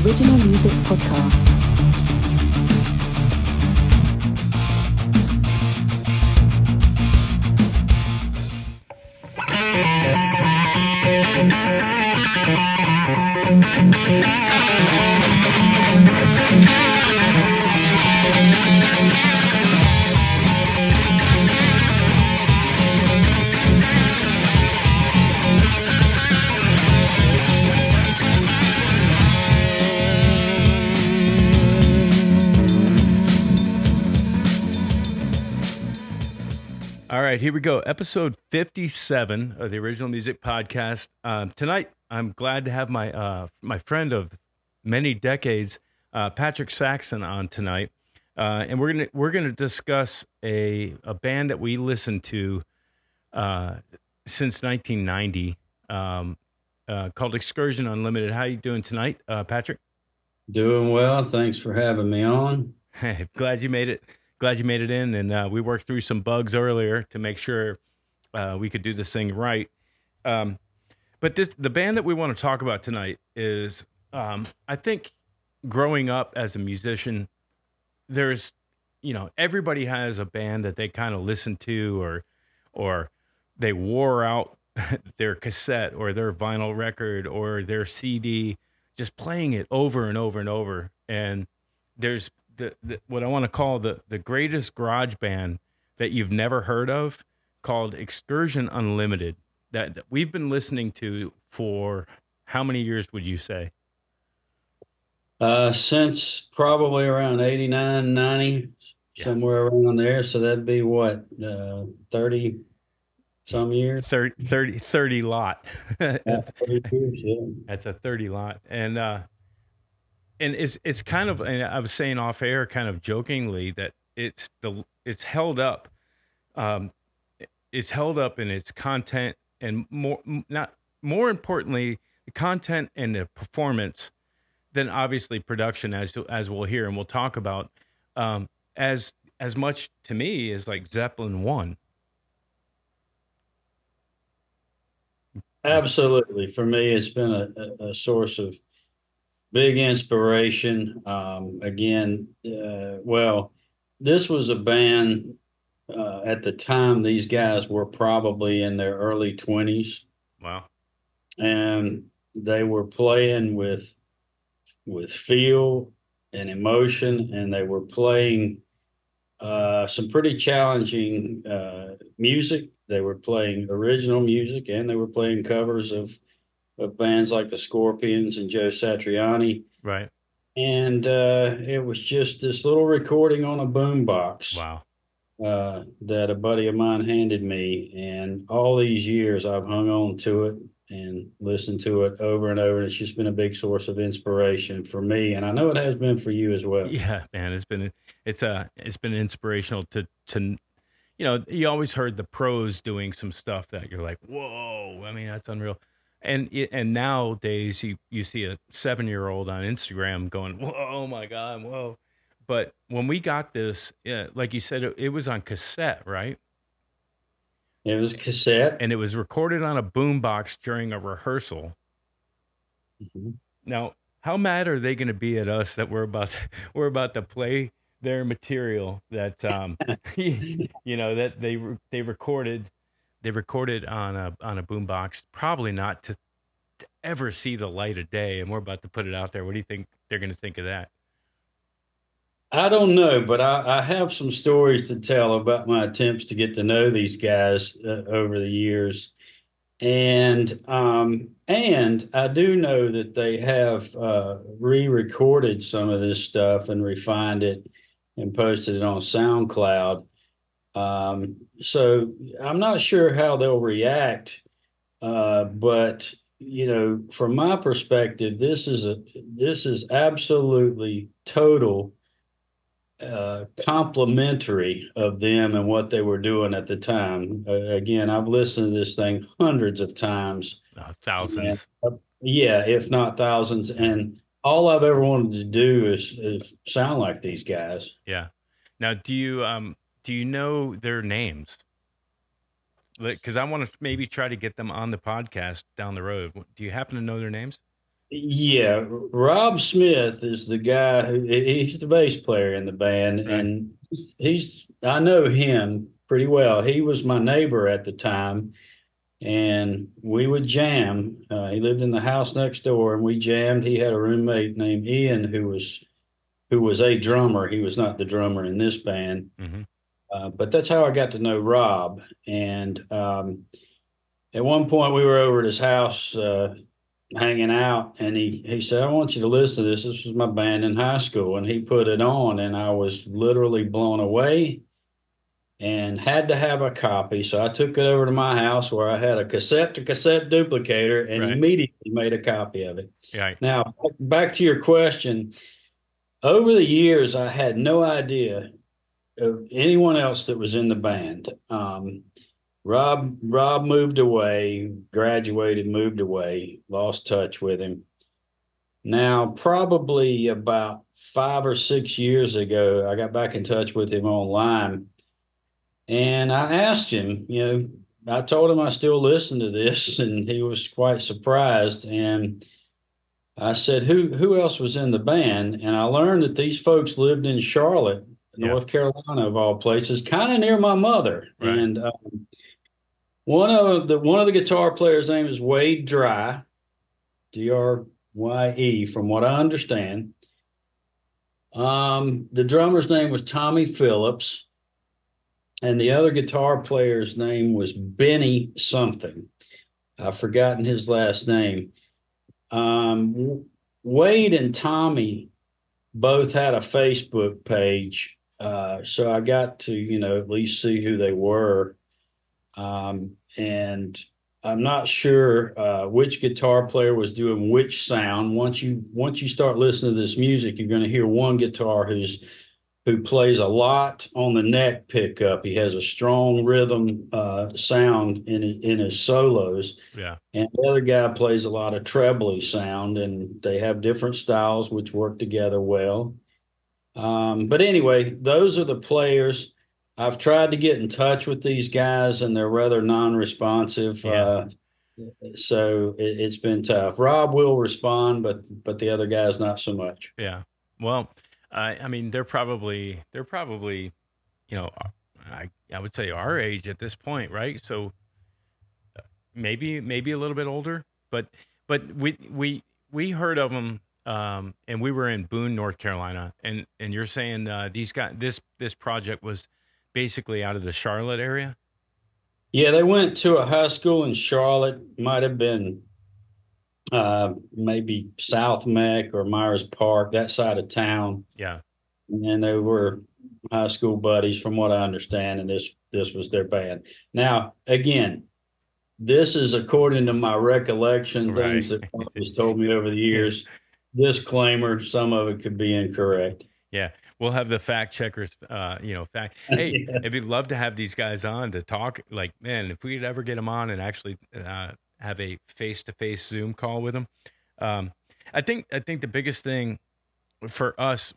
original music podcast. All right, here we go. Episode 57 of the Original Music Podcast. Tonight, I'm glad to have my friend of many decades, Patrick Saxon, on tonight, and we're gonna discuss a band that we listened to since 1990, called Excursion Unlimited. How you doing tonight, Patrick? Doing well. Thanks for having me on. Hey, glad you made it. Glad you made it in, and we worked through some bugs earlier to make sure we could do this thing right. But the band that we want to talk about tonight is, I think, growing up as a musician, there's, everybody has a band that they kind of listen to, or they wore out their cassette or their vinyl record or their CD, just playing it over and over and over. And there's what I want to call the greatest garage band that you've never heard of, called Excursion Unlimited, that we've been listening to for how many years would you say? Since probably around 89, 90, Yeah. somewhere around there. So that'd be what, 30 some years? 30 lot. 30 years, yeah. That's a 30 lot. And it's kind of, and I was saying off air kind of jokingly that it's held up. It's held up in its content, and more importantly, the content and the performance, than obviously production, as we'll hear and we'll talk about, as much to me as like Zeppelin 1. Absolutely. For me, it's been a source of big inspiration. Again, well, this was a band at the time. These guys were probably in their early 20s, Wow. and they were playing with feel and emotion, and they were playing some pretty challenging music. They were playing original music, and they were playing covers of bands like the Scorpions and Joe Satriani. Right. And it was just this little recording on a boombox Wow. that a buddy of mine handed me. And all these years I've hung on to it and listened to it over and over. It's just been a big source of inspiration for me. And I know it has been for you as well. Yeah, man, it's been inspirational to you always heard the pros doing some stuff that you're like, whoa, I mean, that's unreal. And nowadays you see a 7-year-old on Instagram going, whoa, oh my God, whoa. But when we got this, like you said, it was on cassette, right? It was cassette. And it was recorded on a boombox during a rehearsal. Mm-hmm. Now, how mad are they going to be at us that we're about to play their material that that they recorded on a boombox, probably not to ever see the light of day, and we're about to put it out there. What do you think they're going to think of that? I don't know, but I have some stories to tell about my attempts to get to know these guys over the years. And I do know that they have re-recorded some of this stuff and refined it and posted it on SoundCloud. So I'm not sure how they'll react, but from my perspective, this is absolutely total complimentary of them and what they were doing at the time. Again, I've listened to this thing hundreds of times. Thousands. And, yeah, if not thousands. And all I've ever wanted to do is sound like these guys. Yeah. Now, do you know their names? Because I want to maybe try to get them on the podcast down the road. Do you happen to know their names? Yeah, Rob Smith is the guy he's the bass player in the band, Right. and I know him pretty well. He was my neighbor at the time, and we would jam. He lived in the house next door, and we jammed. He had a roommate named Ian who was a drummer. He was not the drummer in this band, Hmm. but that's how I got to know Rob. And at one point, we were over at his house hanging out, and he said, "I want you to listen to this. This was my band in high school," and he put it on, and I was literally blown away and had to have a copy. So I took it over to my house where I had a cassette to cassette duplicator and Right. immediately made a copy of it. Yeah. Now, back to your question. Over the years, I had no idea of anyone else that was in the band. Rob moved away, graduated, moved away, lost touch with him. Now, probably about 5 or 6 years ago, I got back in touch with him online, and I asked him, I told him I still listen to this, and he was quite surprised. And I said, who else was in the band? And I learned that these folks lived in Charlotte, Yeah. North Carolina, of all places, kind of near my mother. Right. And one of the guitar players' name is Wade Drye, Drye, from what I understand. The drummer's name was Tommy Phillips, and the other guitar player's name was Benny something. I've forgotten his last name. Wade and Tommy both had a Facebook page, so I got to, at least see who they were. And I'm not sure which guitar player was doing which sound. Once you start listening to this music, you're going to hear one guitar who plays a lot on the neck pickup. He has a strong rhythm sound in his solos, Yeah. and the other guy plays a lot of trebly sound, and they have different styles which work together well. But anyway, those are the players. I've tried to get in touch with these guys, and they're rather non-responsive. Yeah. So it's been tough. Rob will respond, but the other guys not so much. Yeah. Well, I mean, they're probably, you know, I would say our age at this point, right? So maybe a little bit older, but we heard of them, and we were in Boone, North Carolina, and you're saying these guys, this project was basically out of the Charlotte area. Yeah, they went to a high school in Charlotte. Might have been maybe South Meck or Myers Park, that side of town. Yeah. And they were high school buddies, from what I understand, and this was their band. Now, again, this is according to my recollection, Right. things that has told me over the years. Disclaimer: some of it could be incorrect. Yeah, we'll have the fact checkers. Fact. Hey, it'd be love to have these guys on to talk. Like, man, if we could ever get them on and actually have a face-to-face Zoom call with them. Um, I think the biggest thing for us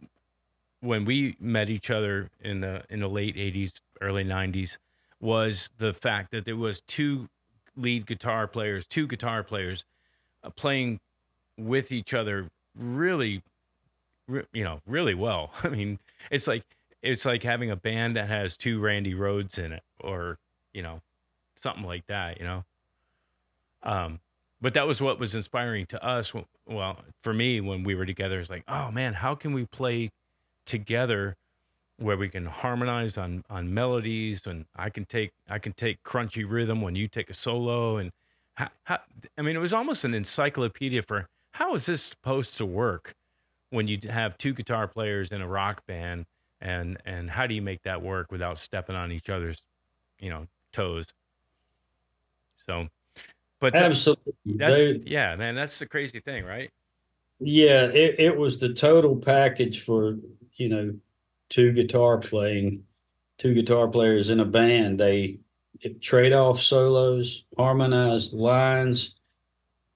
when we met each other in the late '80s, early '90s, was the fact that there was two guitar players playing with each other really really well. I mean, it's like it's like having a band that has two Randy Rhodes in it, or you know, something like that. Um, but that was what was inspiring to us. Well, for me, when we were together, it's like, oh man, how can we play together where we can harmonize on melodies, and I can take crunchy rhythm when you take a solo, and how, I mean, it was almost an encyclopedia for how is this supposed to work when you have two guitar players in a rock band, and how do you make that work without stepping on each other's toes. So but Absolutely. that's yeah, man, that's the crazy thing, right? Yeah, it was the total package for, you know, two guitar playing, two guitar players in a band. They trade off solos, harmonized lines,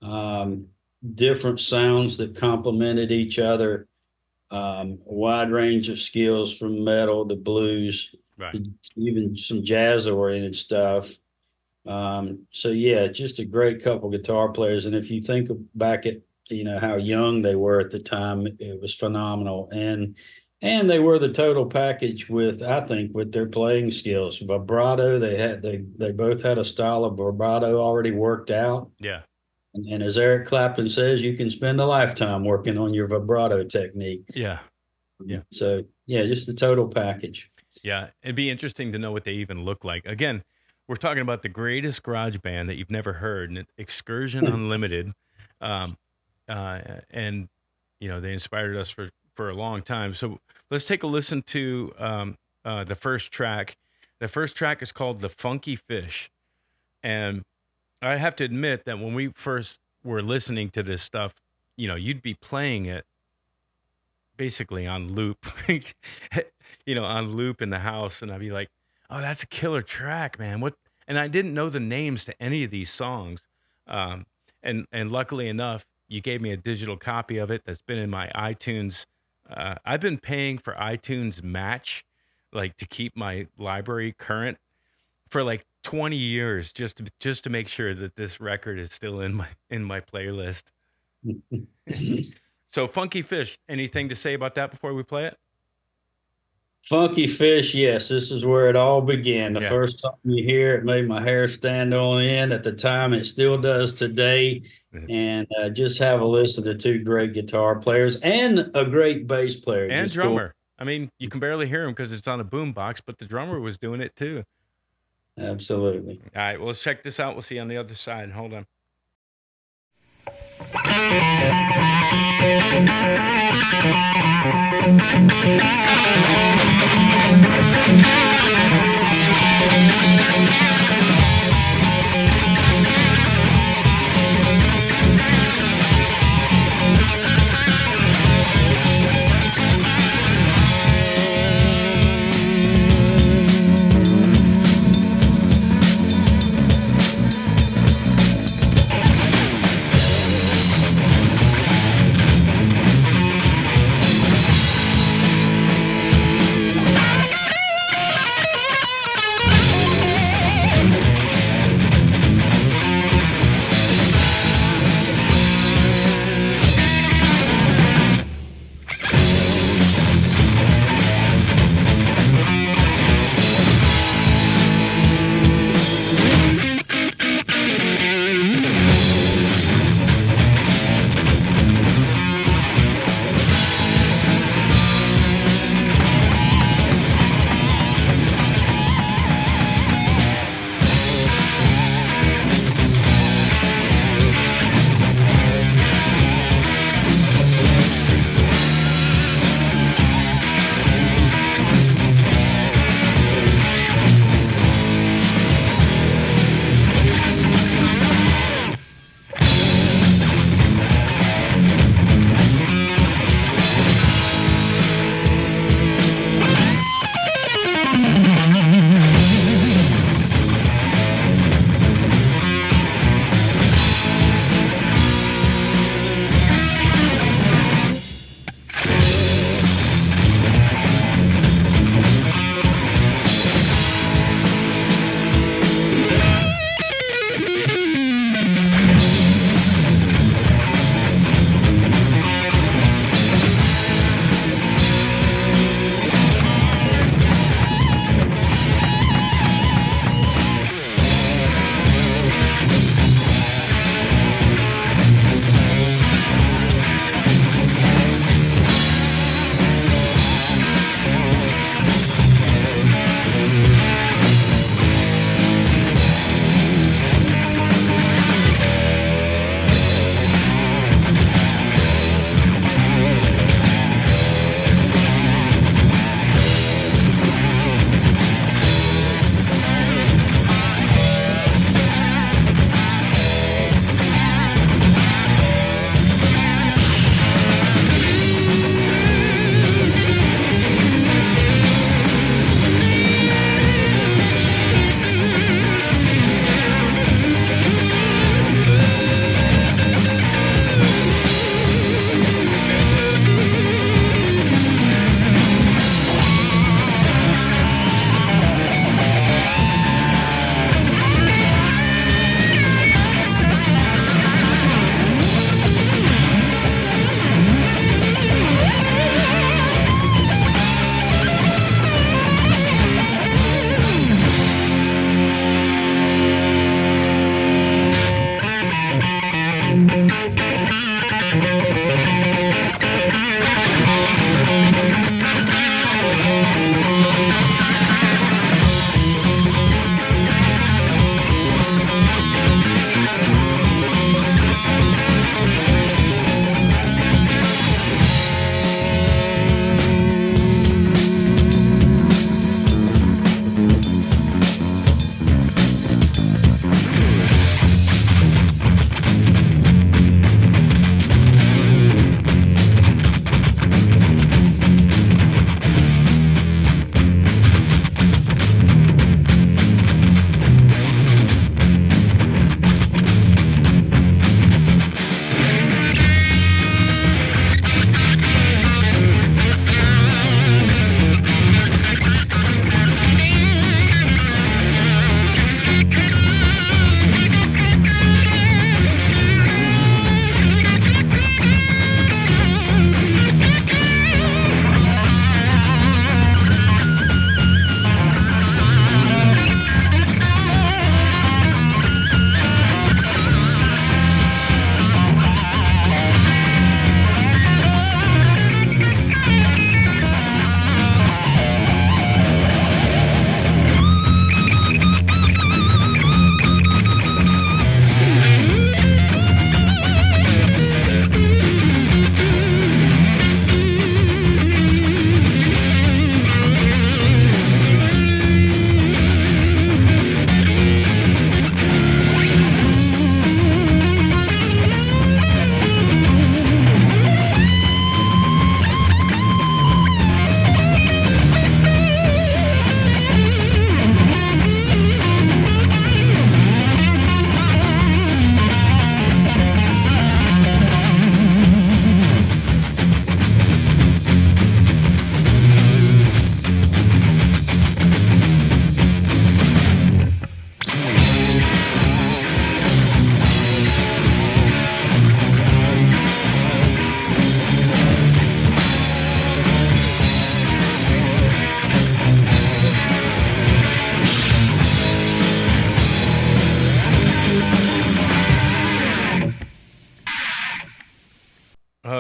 um, different sounds that complemented each other, a wide range of skills from metal to blues, Right. even some jazz oriented stuff. So yeah, just a great couple guitar players. And if you think back at how young they were at the time. It was phenomenal. And they were the total package I think, with their playing skills. Vibrato, they both had a style of vibrato already worked out. Yeah. And as Eric Clapton says, you can spend a lifetime working on your vibrato technique. Yeah. Yeah. So, yeah, just the total package. Yeah. It'd be interesting to know what they even look like. Again, we're talking about the greatest garage band that you've never heard, and Excursion Unlimited. And, they inspired us for a long time. So let's take a listen to the first track. The first track is called The Funky Fish. And I have to admit that when we first were listening to this stuff, you'd be playing it basically on loop, on loop in the house. And I'd be like, oh, that's a killer track, man. What? And I didn't know the names to any of these songs. And luckily enough, you gave me a digital copy of it that's been in my iTunes. I've been paying for iTunes Match, like to keep my library current for like 20 years, just to make sure that this record is still in my playlist. So Funky Fish, anything to say about that before we play it? Funky Fish, yes, this is where it all began. The first time you hear it made my hair stand on end. At the time, it still does today. And just have a listen to two great guitar players and a great bass player. And drummer. Cool. I mean, you can barely hear him because it's on a boombox, but the drummer was doing it too. Absolutely. All right, well, let's check this out. We'll see you on the other side. Hold on.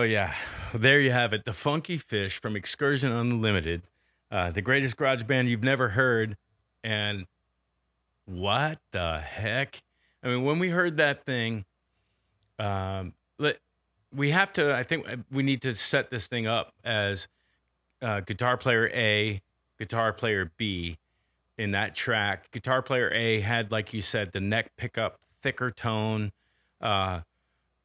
yeah. There you have it. The Funky Fish from Excursion Unlimited. The greatest garage band you've never heard. And what the heck? I mean, when we heard that thing, let we have to. I think we need to set this thing up as guitar player A, guitar player B in that track. Guitar player A had, like you said, the neck pickup, thicker tone, uh,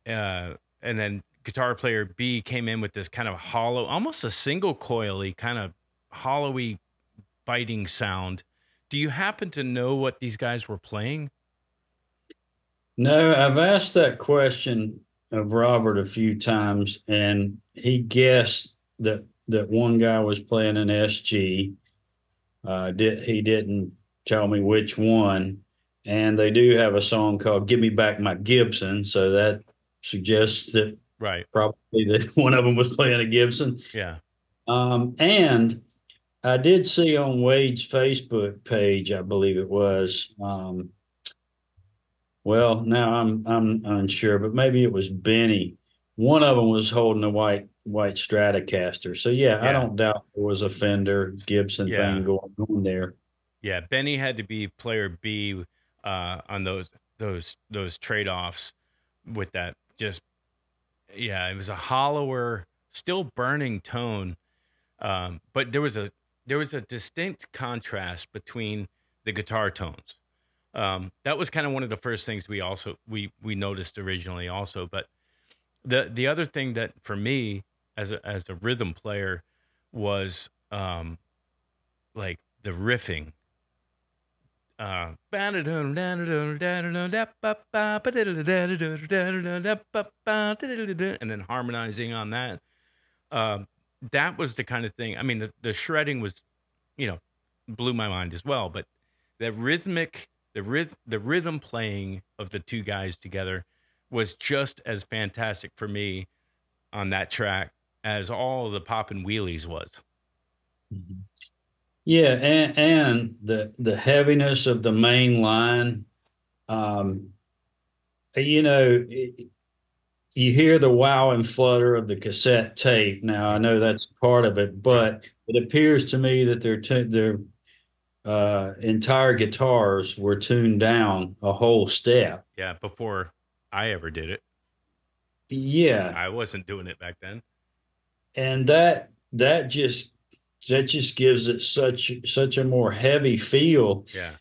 and then guitar player B came in with this kind of hollow, almost a single coily kind of hollowy, biting sound. Do you happen to know what these guys were playing? No, I've asked that question of Robert a few times, and he guessed that one guy was playing an SG. He didn't tell me which one, and they do have a song called "Give Me Back My Gibson," so that suggests that Right. probably that one of them was playing a Gibson. Yeah. And I did see on Wade's Facebook page, I believe it was. Well, now I'm unsure, but maybe it was Benny. One of them was holding a white Stratocaster. So yeah, I Yeah. don't doubt there was a Fender Gibson Yeah. thing going on there. Yeah. Benny had to be player B on those trade-offs with that. Just yeah, it was a hollower, still burning tone. But there was a distinct contrast between the guitar tones. That was kind of one of the first things we noticed originally also. But the other thing that for me as a rhythm player was like the riffing. And then harmonizing on that. That was the kind of thing. I mean, the shredding was, you know, blew my mind as well. But the rhythm playing of the two guys together was just as fantastic for me on that track as all the poppin' wheelies was. Mhm. Yeah, and the heaviness of the main line. Um, you know, you hear the wow and flutter of the cassette tape. Now I Mhm. know that's part of it, Right. but it appears to me that their entire guitars were tuned down a whole step. Yeah. Before I ever did it, Yeah, I wasn't doing it back then. and that just gives it such a more heavy feel. Yeah.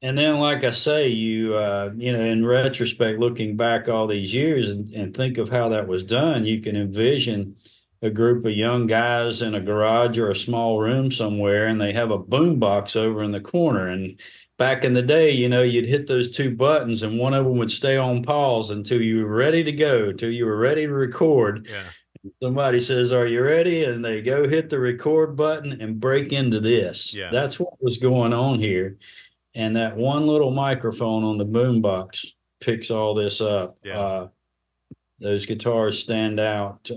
And then, like I say, in retrospect, looking back all these years and think of how that was done, you can envision a group of young guys in a garage or a small room somewhere, and they have a boom box over in the corner. And back in the day, you'd hit those two buttons, and one of them would stay on pause until you were ready to go, until you were ready to record. Yeah. Somebody says, "Are you ready?" And they go hit the record button and break into this. Yeah. That's what was going on here, and that one little microphone on the boombox picks all this up. Yeah. Those guitars stand out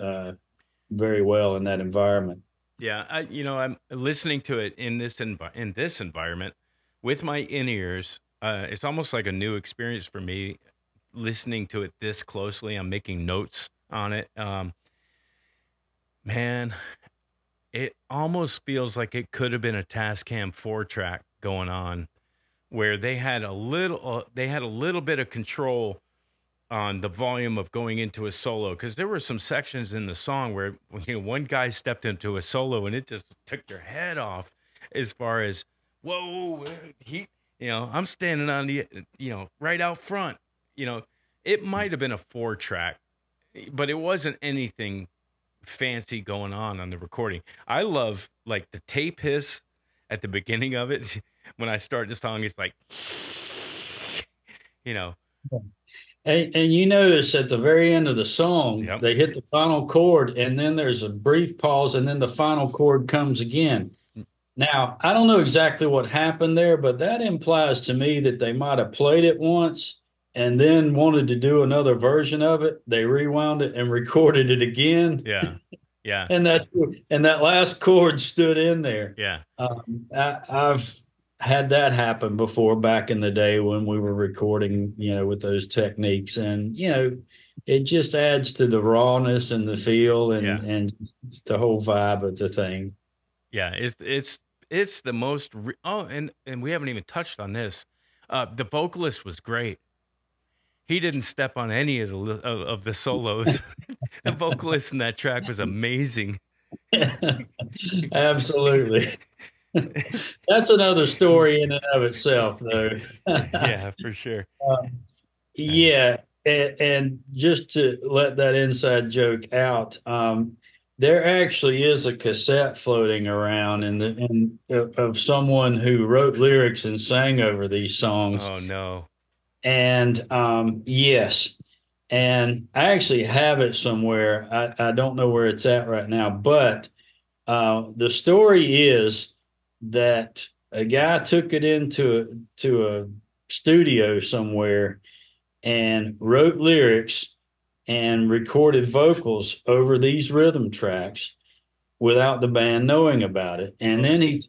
very well in that environment. Yeah, I'm listening to it in this environment with my in ears. It's almost like a new experience for me listening to it this closely. I'm making notes on it. Man, it almost feels like it could have been a Tascam 4 track going on, where they had a little bit of control on the volume of going into a solo, because there were some sections in the song where one guy stepped into a solo and it just took your head off, as far as whoa, I'm standing on the right out front. It might have been a 4 track, but it wasn't anything fancy going on the recording. I love like the tape hiss at the beginning of it. When I start the song, it's like you know And you notice at the very end of the song, yep. they hit the final chord, and then there's a brief pause, and then the final chord comes again. Now, I don't know exactly what happened there, but that implies to me that they might have played it once and then wanted to do another version of it. They rewound it and recorded it again, Yeah. Yeah. and that last chord stood in there. Yeah. I've had that happen before back in the day when we were recording, with those techniques, and it just adds to the rawness and the feel Yeah. and the whole vibe of the thing. Yeah, it's the most oh, and we haven't even touched on this. The vocalist was great. He didn't step on any of of the solos. The vocalist in that track was amazing. Absolutely. That's another story in and of itself, though. Yeah, for sure. Uh, Yeah, and just to let that inside joke out, there actually is a cassette floating around of someone who wrote lyrics and sang over these songs. oh no. And yes, and I actually have it somewhere. I don't know where it's at right now, but the story is that a guy took it to a studio somewhere and wrote lyrics and recorded vocals over these rhythm tracks without the band knowing about it. And then he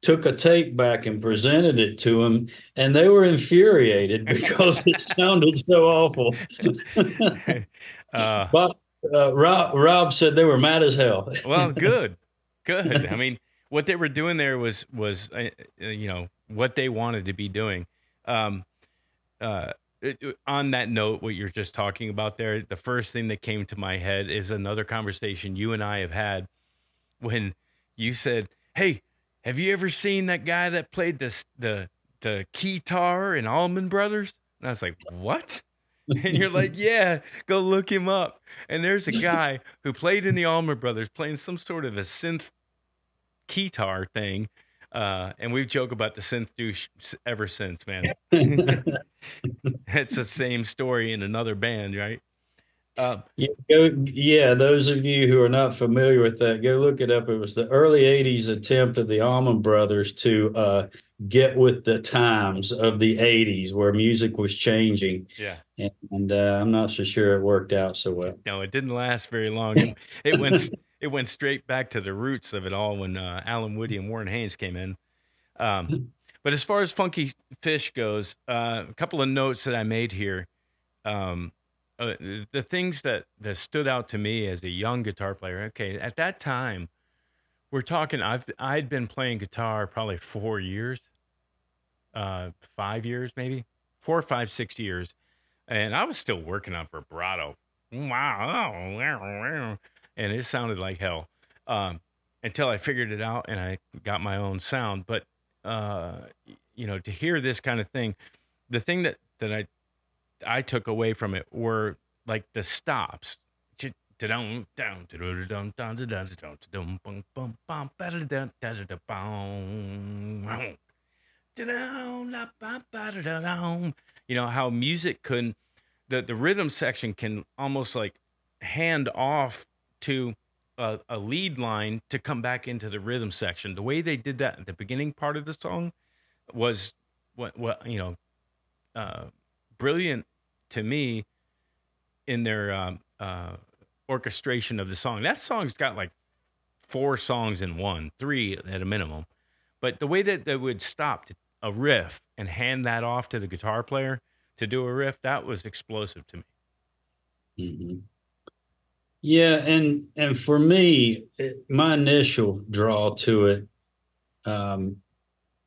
took a tape back and presented it to them, and they were infuriated because it sounded so awful. uh, But Rob said they were mad as hell. well, good. Good. I mean, what they were doing there was what they wanted to be doing. Um, on that note, what you're just talking about there, the first thing that came to my head is another conversation you and I have had when you said, "Hey, have you ever seen that guy that played the guitar in Allman Brothers?" And I was like, "What?" And you're like, "Yeah, go look him up." And there's a guy who played in the Allman Brothers, playing some sort of a synth guitar thing. And we've joked about the synth douche ever since, man. It's the same story in another band, right? Um, Yeah, those of you who are not familiar with that, go look it up. It was the early 80s attempt of the Allman Brothers to get with the times of the 80s where music was changing. yeah. And I'm not so sure it worked out so well. No, it didn't last very long. It went straight back to the roots of it all when Alan Woody and Warren Haynes came in. Um, but as far as Funky Fish goes, a couple of notes that I made here. Um, the things that stood out to me as a young guitar player. Okay, at that time, we're talking. I'd been playing guitar probably 4 years, 5 years maybe, 4, 5, 6 years, and I was still working on vibrato. Wow, and it sounded like hell until I figured it out and I got my own sound. But uh, to hear this kind of thing, the thing that I took away from it were like the stops. How music can the rhythm section can almost like hand off to a lead line to come back into the rhythm section. The way they did that at the beginning part of the song was what uh, brilliant to me in their orchestration of the song. That song's got like 4 songs in one, 3 at a minimum. But the way that they would stop a riff and hand that off to the guitar player to do a riff, that was explosive to me. Mhm. Yeah, and for me, my initial draw to it um,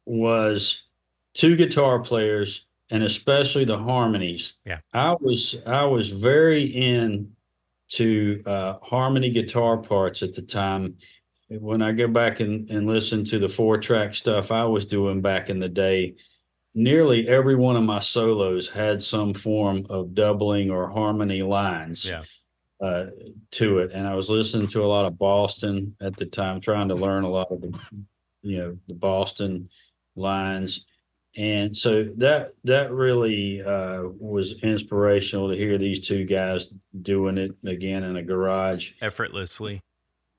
was two guitar players and especially the harmonies. Yeah. I was very into harmony guitar parts at the time. When I go back and listen to the 4-track stuff I was doing back in the day, nearly every one of my solos had some form of doubling or harmony lines Yeah. uh, to it. And I was listening to a lot of Boston at the time, trying to learn a lot of the Boston lines. And so that really was inspirational to hear these two guys doing it again in a garage Effortlessly.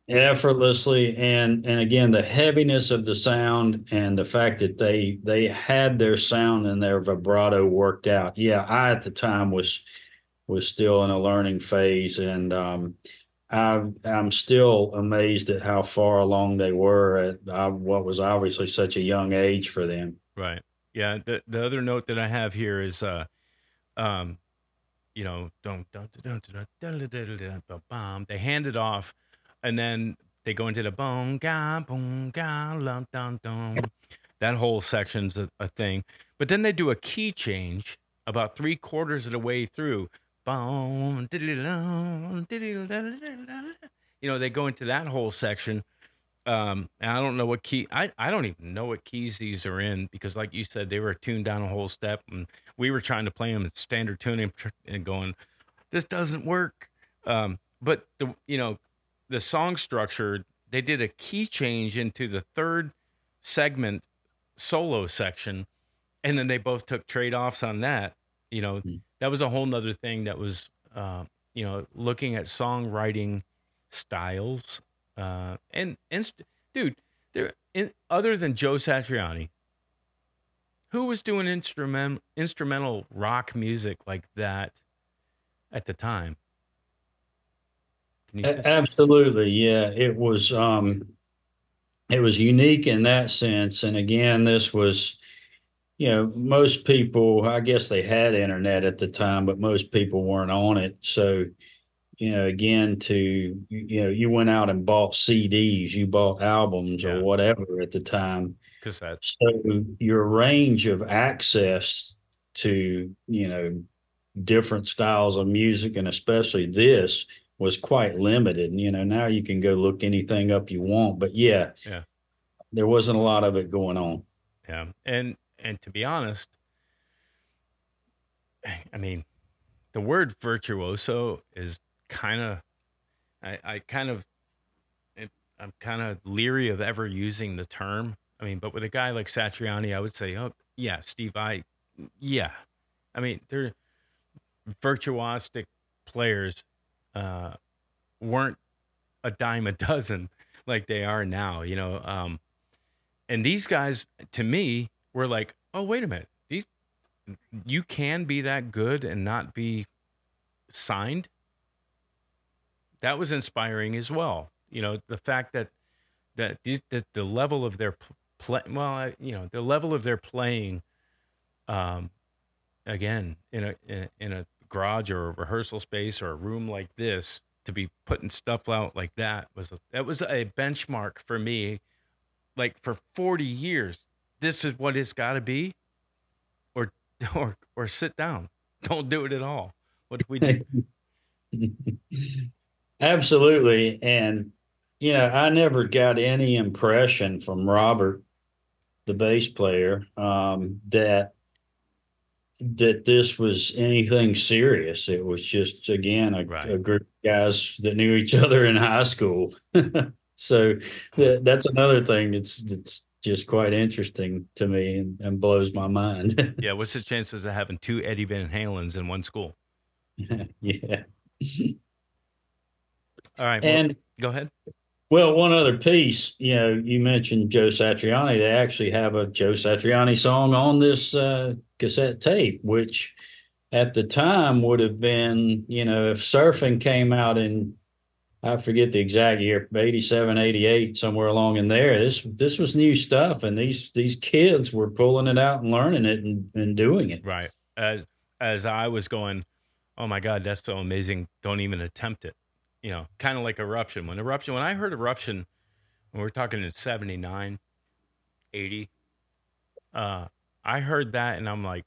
effortlessly, and again the heaviness of the sound and the fact that they had their sound and their vibrato worked out. Yeah, I at the time was still in a learning phase, and I'm still amazed at how far along they were at what was obviously such a young age for them. Right. Yeah. The other note that I have here is um, you know, don't bomb. They hand it off, and then they go into the boom ga lum dum dum. That whole section's a thing. But then they do a key change about three quarters of the way through. Boom, you know, they go into that whole section. And I don't know what key I don't even know what keys these are in because like you said, they were tuned down a whole step and we were trying to play them at standard tuning and going, this doesn't work. But the you know, the song structure, they did a key change into the third segment solo section, and then they both took trade-offs on that. You know, that was a whole nother thing that was you know, looking at songwriting styles. Dude, there other than Joe Satriani, who was doing instrumental rock music like that at the time? Can you say? Absolutely, yeah. It was unique in that sense. And again, this was, most people, I guess they had internet at the time, but most people weren't on it. So, again, you went out and bought CDs, you bought albums or Yeah, whatever at the time. cassettes. So your range of access to, different styles of music, and especially this, was quite limited. And, now you can go look anything up you want. But yeah, Yeah, there wasn't a lot of it going on. yeah. And to be honest, I mean, the word virtuoso is kind of I kind of I'm kind of leery of ever using the term. I mean, but with a guy like Satriani, I would say, oh yeah, Steve, yeah. I mean, they're virtuosic players uh, weren't a dime a dozen like they are now, you know. And these guys, to me, were like, oh wait a minute, these you can be that good and not be signed. That was inspiring as well. You know, the fact that that the level of their play, well, you know, the level of their playing, um, again, in a garage or a rehearsal space or a room like this, to be putting stuff out like that was a benchmark for me. Like for 40 years, this is what it's got to be, or or sit down, don't do it at all. What if we do? Absolutely. And, I never got any impression from Robert, the bass player, that this was anything serious. It was just, again, Right. a group of guys that knew each other in high school. So that's another thing that's just quite interesting to me and blows my mind. Yeah. What's the chances of having two Eddie Van Halens in one school? Yeah. All right. Well, And go ahead. well, one other piece, you mentioned Joe Satriani. They actually have a Joe Satriani song on this cassette tape, which at the time would have been, if surfing came out in, I forget the exact year, 87, 88, somewhere along in there. This was new stuff, and these kids were pulling it out and learning it and doing it. Right. As I was going, oh my God, that's so amazing. Don't even attempt it. You know, kind of like Eruption. When I heard Eruption, when we're talking in 79, 80, uh, I heard that and I'm like,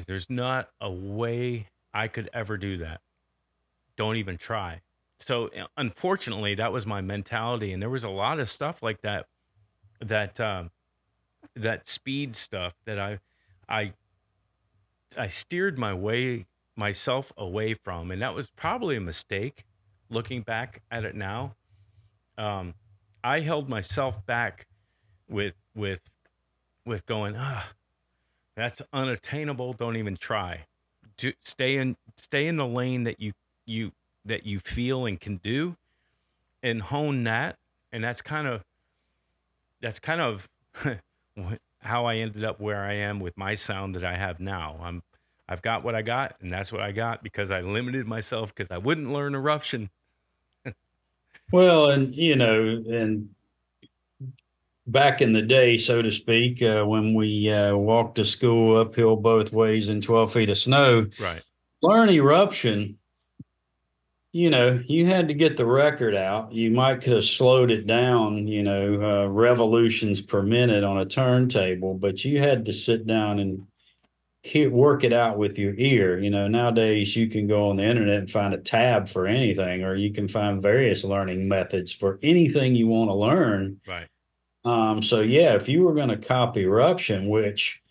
there's not a way I could ever do that. Don't even try. So unfortunately, that was my mentality, and there was a lot of stuff like that, that that speed stuff that I I steered myself away from, and that was probably a mistake. Looking back at it now, um, I held myself back with going, that's unattainable. Don't even try. Stay in the lane that you that you feel and can do, and hone that. And that's kind of how I ended up where I am with my sound that I have now. I've got what I got, and that's what I got because I limited myself because I wouldn't learn Eruption. Well, and and back in the day, so to speak, when we walked to school uphill both ways in 12 feet of snow, Right. learn eruption, you had to get the record out. You might could have slowed it down, revolutions per minute on a turntable, but you had to sit down and work it out with your ear. Nowadays you can go on the internet and find a tab for anything, or you can find various learning methods for anything you want to learn. Right. So yeah, if you were going to copy Eruption, which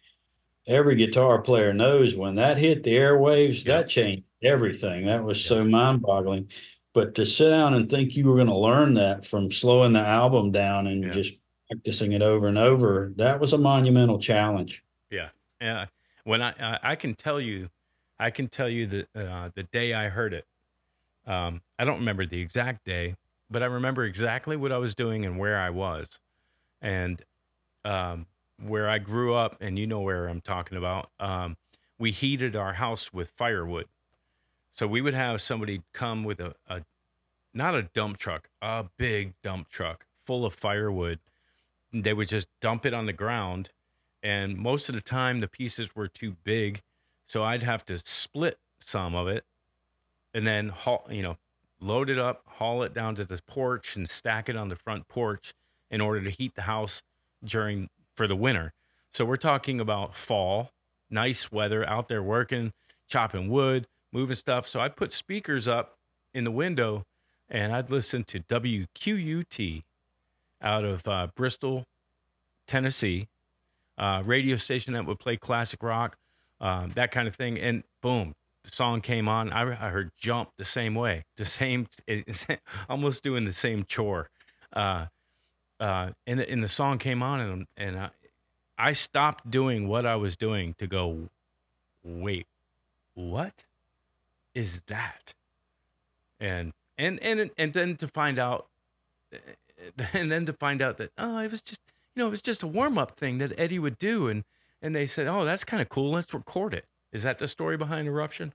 every guitar player knows when that hit the airwaves, Yep. that changed everything. That was Yep. so mind-boggling. But to sit down and think you were going to learn that from slowing the album down and Yeah. just practicing it over and over, that was a monumental challenge. Yeah. Yeah. When I can tell you, the day I heard it. I don't remember the exact day, but I remember exactly what I was doing and where I was, and where I grew up. And you know where I'm talking about. We heated our house with firewood, so we would have somebody come with a not a dump truck, a big dump truck full of firewood. They would just dump it on the ground, and most of the time the pieces were too big, so I'd have to split some of it and then load it up, haul it down to the porch, and stack it on the front porch in order to heat the house during for the winter. So we're talking about fall, nice weather, out there working, chopping wood, moving stuff. So I put speakers up in the window, and I'd listen to WQUT out of Bristol, Tennessee, radio station that would play classic rock, that kind of thing. And boom, the song came on. I heard Jump the same way, it's almost doing the same chore. And the song came on, and I stopped doing what I was doing to go, wait, what is that? And then to find out, that, oh, it was just a warm up thing that Eddie would do, and they said, oh, that's kind of cool. Let's record it. Is that the story behind Eruption?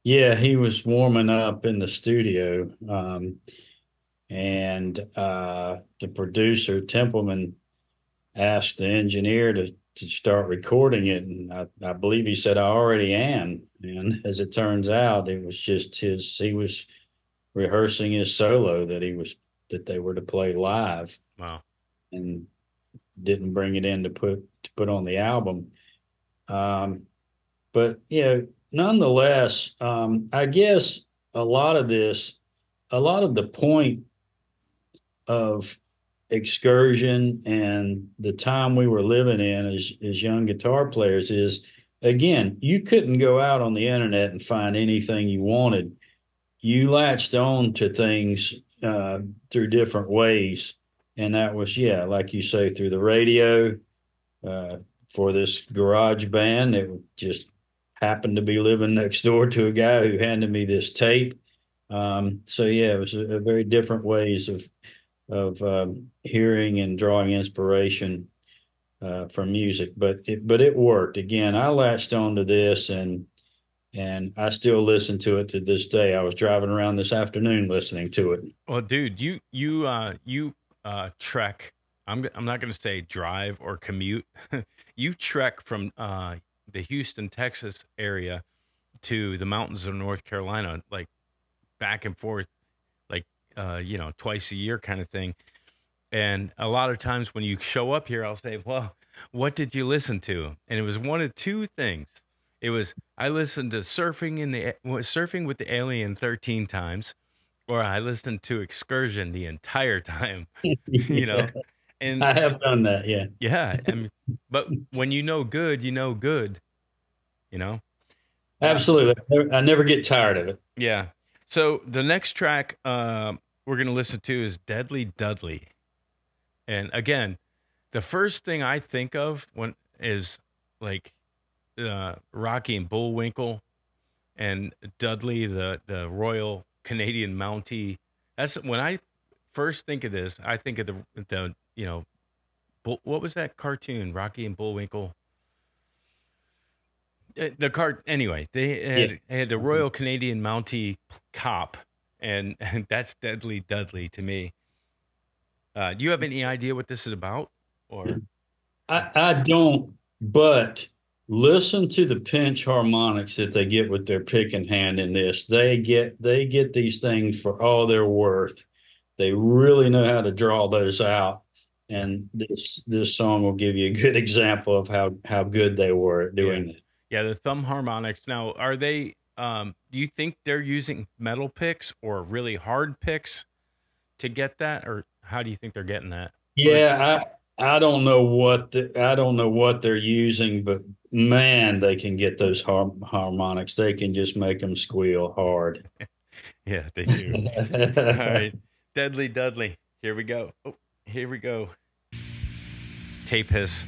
Yeah, he was warming up in the studio, and the producer Templeman asked the engineer to start recording it, and I believe he said, "I already am." And as it turns out, it was just he was rehearsing his solo that they were to play live, Wow. and didn't bring it in to put on the album. Um, but nonetheless, I guess a lot of this, a lot of the point of excursion and the time we were living in as young guitar players is, again, you couldn't go out on the internet and find anything you wanted. You latched on to things through different ways, and that was, yeah, like you say, through the radio. uh, for this garage band that just happened to be living next door to a guy who handed me this tape. So yeah, it was a very different ways of hearing and drawing inspiration from music, but it worked. Again, I latched onto this, and I still listen to it to this day. I was driving around this afternoon listening to it. Well, dude, you trek. I'm not going to say drive or commute. You trek from the Houston, Texas area to the mountains of North Carolina, like back and forth, like twice a year kind of thing. And a lot of times when you show up here, I'll say, "Well, what did you listen to?" And it was one of two things. It was I listened to Surfing with the Alien 13 times, or I listened to Excursion the entire time, you Yeah, know. And I have done that. Yeah, yeah, but when you know good, you know. Uh, absolutely. I never get tired of it. yeah. So the next track we're gonna listen to is Deadly Dudley. And again, the first thing I think of when is like Rocky and Bullwinkle and Dudley, the Royal Canadian Mountie. That's when I first think of this. I think of the what was that cartoon, Rocky and Bullwinkle? The cart anyway. Yeah. They had the Royal Canadian Mountie cop, and that's Deadly Dudley to me. Do you have any idea what this is about? Or I don't, but listen to the pinch harmonics that they get with their pick and hand in this. They get these things for all they're worth. They really know how to draw those out. And this song will give you a good example of how good they were at doing it. Yeah, the thumb harmonics. Now, are they do you think they're using metal picks or really hard picks to get that, or how do you think they're getting that? Yeah, I don't know I don't know what they're using, but man, they can get those harmonics. They can just make them squeal hard. Yeah, they do. All right. Dudley. Here we go. Oh, here we go. Tape hiss.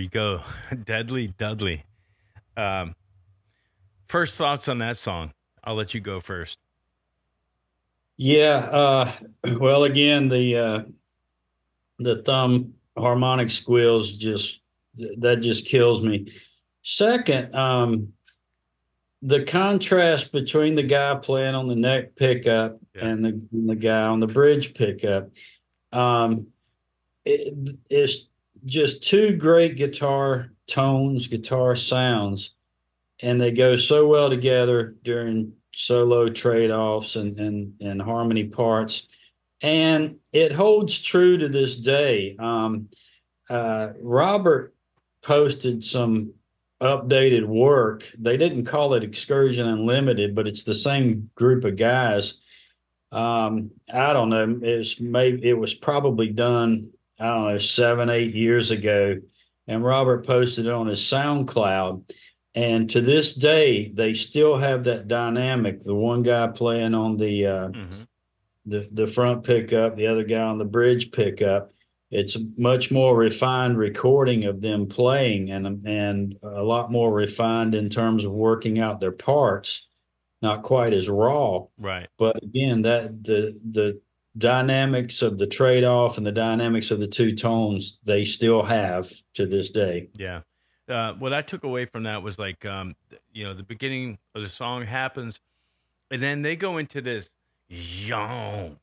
you go. Deadly Dudley. First thoughts on that song. I'll let you go first. Yeah, well, again, the thumb harmonic squeals just that just kills me. Second, the contrast between the guy playing on the neck pickup Yeah. and the guy on the bridge pickup, um, it's just two great guitar tones, guitar sounds, and they go so well together during solo trade-offs and harmony parts. And it holds true to this day. Robert posted some updated work. They didn't call it Excursion Unlimited, but it's the same group of guys. I don't know. It was probably done, I don't know, 7, 8 years ago. And Robert posted it on his SoundCloud. And to this day, they still have that dynamic. The one guy playing on Mm-hmm. the front pickup, the other guy on the bridge pickup. It's a much more refined recording of them playing and a lot more refined in terms of working out their parts, not quite as raw. Right. But again, that the dynamics of the trade-off and the dynamics of the two tones they still have to this day. Yeah. What I took away from that was like, the beginning of the song happens, and then they go into this, yong,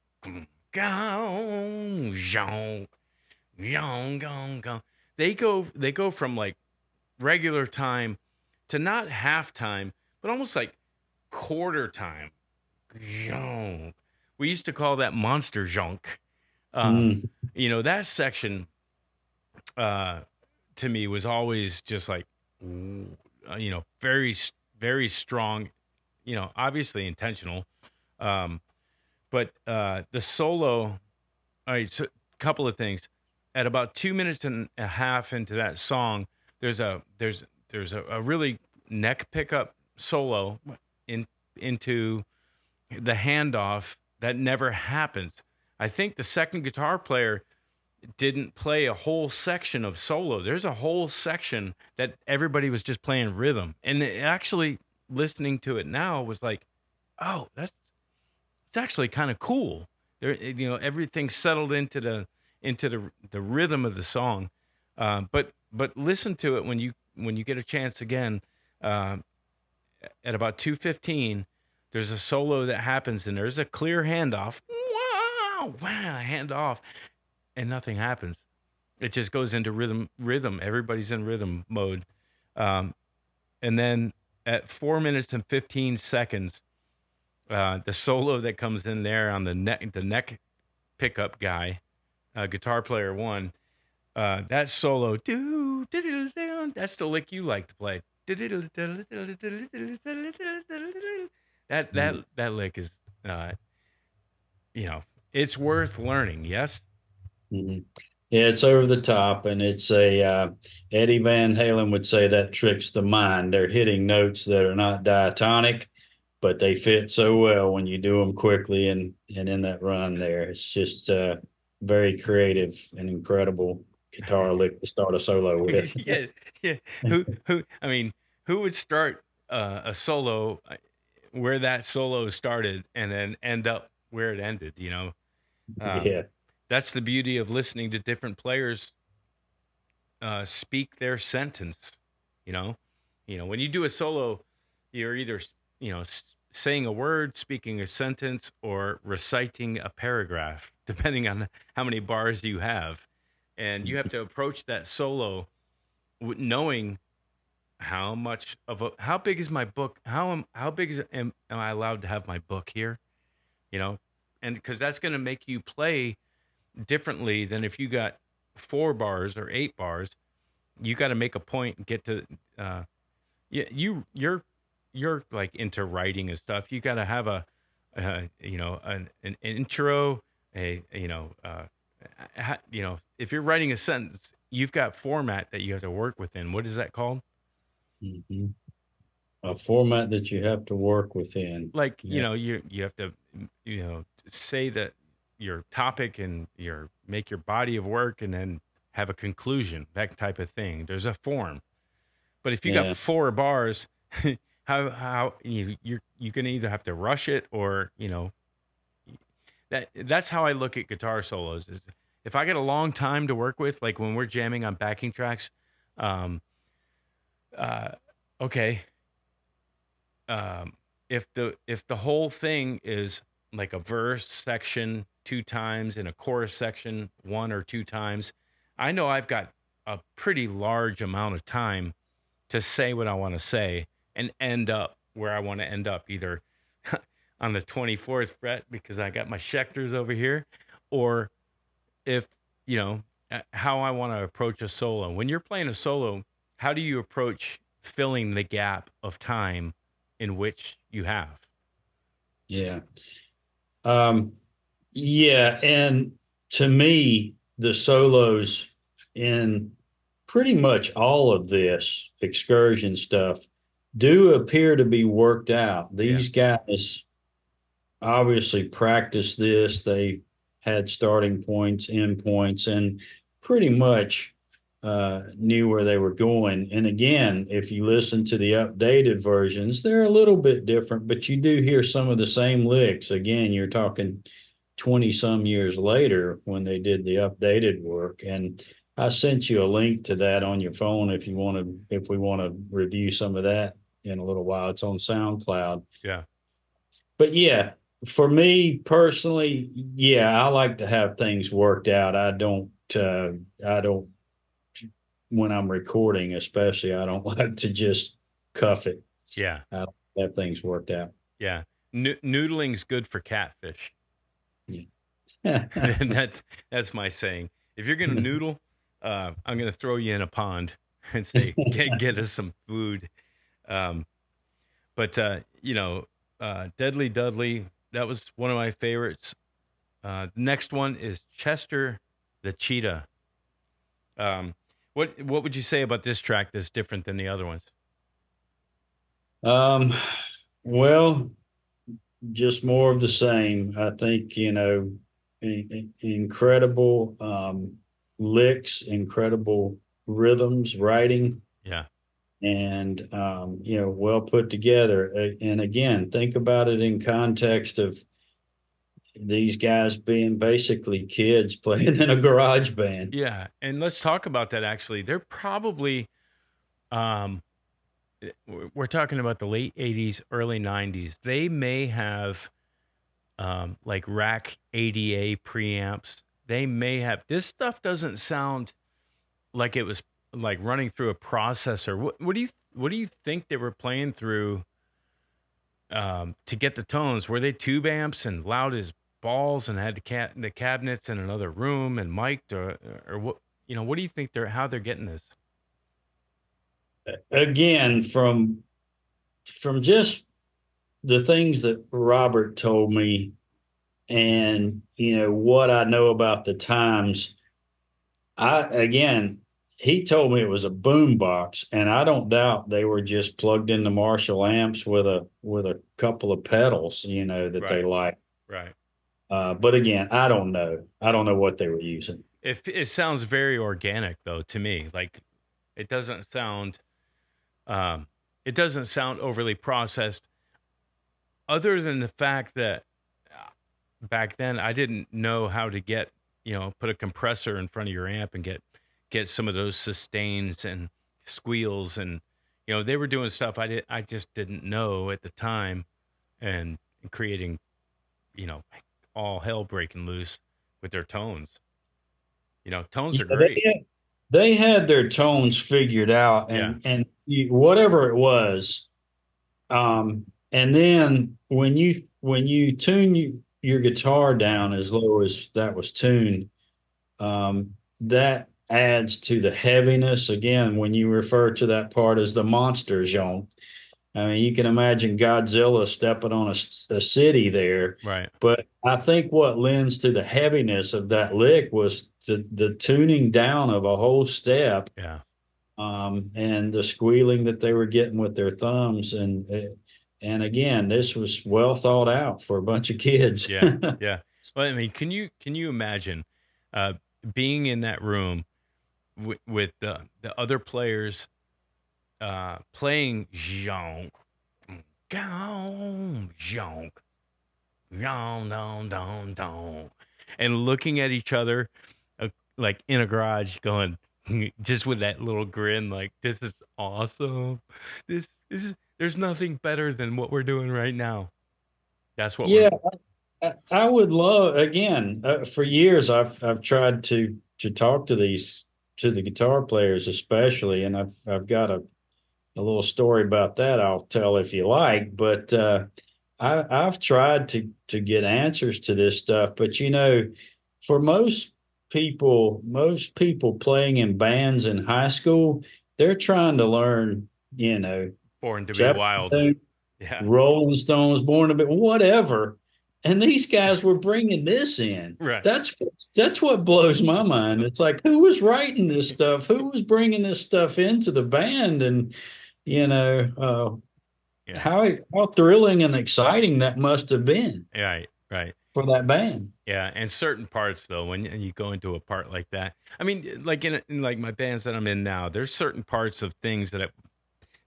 gong, yong, yong, gong, gong. They go from like regular time to not half time, but almost like quarter time. Yong. We used to call that monster jonk. Mm, That section uh, to me was always just like, very, very strong, obviously intentional. Um, but the solo, all right, so couple of things. At about 2 minutes and a half into that song, there's a really neck pickup solo into the handoff that never happens. I think the second guitar player didn't play a whole section of solo. There's a whole section that everybody was just playing rhythm. And actually listening to it now was like, oh, it's actually kind of cool. There, everything settled into the rhythm of the song. But listen to it when you get a chance again. Uh, at about 2:15, there's a solo that happens, and there's a clear handoff. Wow, wow, handoff, and nothing happens. It just goes into rhythm. Everybody's in rhythm mode. Um, and then at 4 minutes and 15 seconds, the solo that comes in there on the neck pickup guy, guitar player one, that solo, that's the lick you like to play. That that mm. that lick is, uh, it's worth learning. Yes. Mhm. Yeah, it's over the top, and it's Eddie Van Halen would say that tricks the mind. They're hitting notes that are not diatonic, but they fit so well when you do them quickly and in that run there. It's just very creative and incredible guitar lick to start a solo with. Yeah, yeah. Who? I mean, who would start a solo where that solo started and then end up where it ended? Um, Yeah. that's the beauty of listening to different players speak their sentence. You know, when you do a solo, you're either saying a word, speaking a sentence, or reciting a paragraph, depending on how many bars you have, and you have to approach that solo knowing how big is my book? How big am I allowed to have my book here? You know, and because that's going to make you play differently than if you got 4 bars or 8 bars. You got to make a point and get to. Yeah, you're like into writing and stuff. You got to have an intro, if you're writing a sentence, you've got format that you have to work within. What is that called? Mhm. A format that you have to work within. Like, Yeah. you have to, say that your topic and make your body of work, and then have a conclusion, that type of thing. There's a form. But if you got Yeah. 4 bars, how you can either have to rush it or that's how I look at guitar solos. Is if I get a long time to work with, like when we're jamming on backing tracks, um, uh, okay, if the whole thing is like a verse section 2 times and a chorus section 1 or 2 times, I know I've got a pretty large amount of time to say what I want to say and end up where I want to end up, either on the 24th fret because I got my Schecters over here, or if, how I want to approach a solo. When you're playing a solo, how do you approach filling the gap of time in which you have? Yeah. Um, yeah. And to me, the solos in pretty much all of this excursion stuff do appear to be worked out. Yeah. These guys obviously practiced this. They had starting points, end points, and pretty much knew where they were going. And again, if you listen to the updated versions, they're a little bit different, but you do hear some of the same licks. Again, you're talking 20 some years later when they did the updated work. And I sent you a link to that on your phone if we want to review some of that in a little while. It's on SoundCloud. Yeah. But yeah, for me personally, yeah, I like to have things worked out. I don't, when I'm recording, especially, I don't like to just cuff it. Yeah. I like to have things worked out. Yeah. Noodling's good for catfish. Yeah. And that's my saying. If you're gonna noodle, I'm gonna throw you in a pond and say, get us some food. Um, but Deadly Dudley, that was one of my favorites. The next one is Chester the Cheetah. Um, what would you say about this track that's different than the other ones? Um, well, just more of the same. I think, incredible licks, incredible rhythms, writing, Yeah. and well put together. And again, think about it in context of these guys being basically kids playing in a garage band. Yeah, and let's talk about that actually. They're probably um we're talking about the late 80s, early 90s. They may have like rack ADA preamps. They may have, this stuff doesn't sound like it was like running through a processor. What do you think they were playing through to get the tones? Were they tube amps and loud as balls and had the cabinets in another room and mic'd, or what? What do you think how they're getting this? Again, from just the things that Robert told me, and what I know about the times, he told me it was a boom box, and I don't doubt they were just plugged into Marshall amps with a couple of pedals, that they Right, like. right. But again, I don't know. I don't know what they were using. It sounds very organic though to me. Like it doesn't sound um, it doesn't sound overly processed. Other than the fact that back then I didn't know how to put a compressor in front of your amp and get some of those sustains and squeals, and they were doing stuff I just didn't know at the time, and creating you know all hell breaking loose with their tones. Tones Yeah, are great. they had their tones figured out, Yeah, whatever it was. And then when you tune your guitar down as low as that was tuned, that adds to the heaviness. Again, when you refer to that part as the monster zone, I mean, you can imagine Godzilla stepping on a city there. right. But I think what lends to the heaviness of that lick was the tuning down of a whole step, Yeah, and the squealing that they were getting with their thumbs. And again, this was well thought out for a bunch of kids. yeah, yeah. Well, I mean, can you imagine uh, being in that room? with the other players playing jonk, jonk, jonk, don don don don, and looking at each other like in a garage, going just with that little grin, like this is awesome. This is there's nothing better than what we're doing right now. That's what we're Yeah, I would love again. For years, I've tried to talk to the guitar players, especially, and I've got a little story about that I'll tell if you like. But I've tried to get answers to this stuff. But for most people playing in bands in high school, th're trying to learn, born to be wild. Zeppelin, Yeah, Rolling Stones, Born to Be, whatever. And these guys were bringing this in. right. That's what blows my mind. It's like, who was writing this stuff? Who was bringing this stuff into the band? And you know, Yeah, how thrilling and exciting that must have been right, right. for that band. Yeah, and certain parts though, when you go into a part like that, I mean, like in like my bands that I'm in now, there's certain parts of things that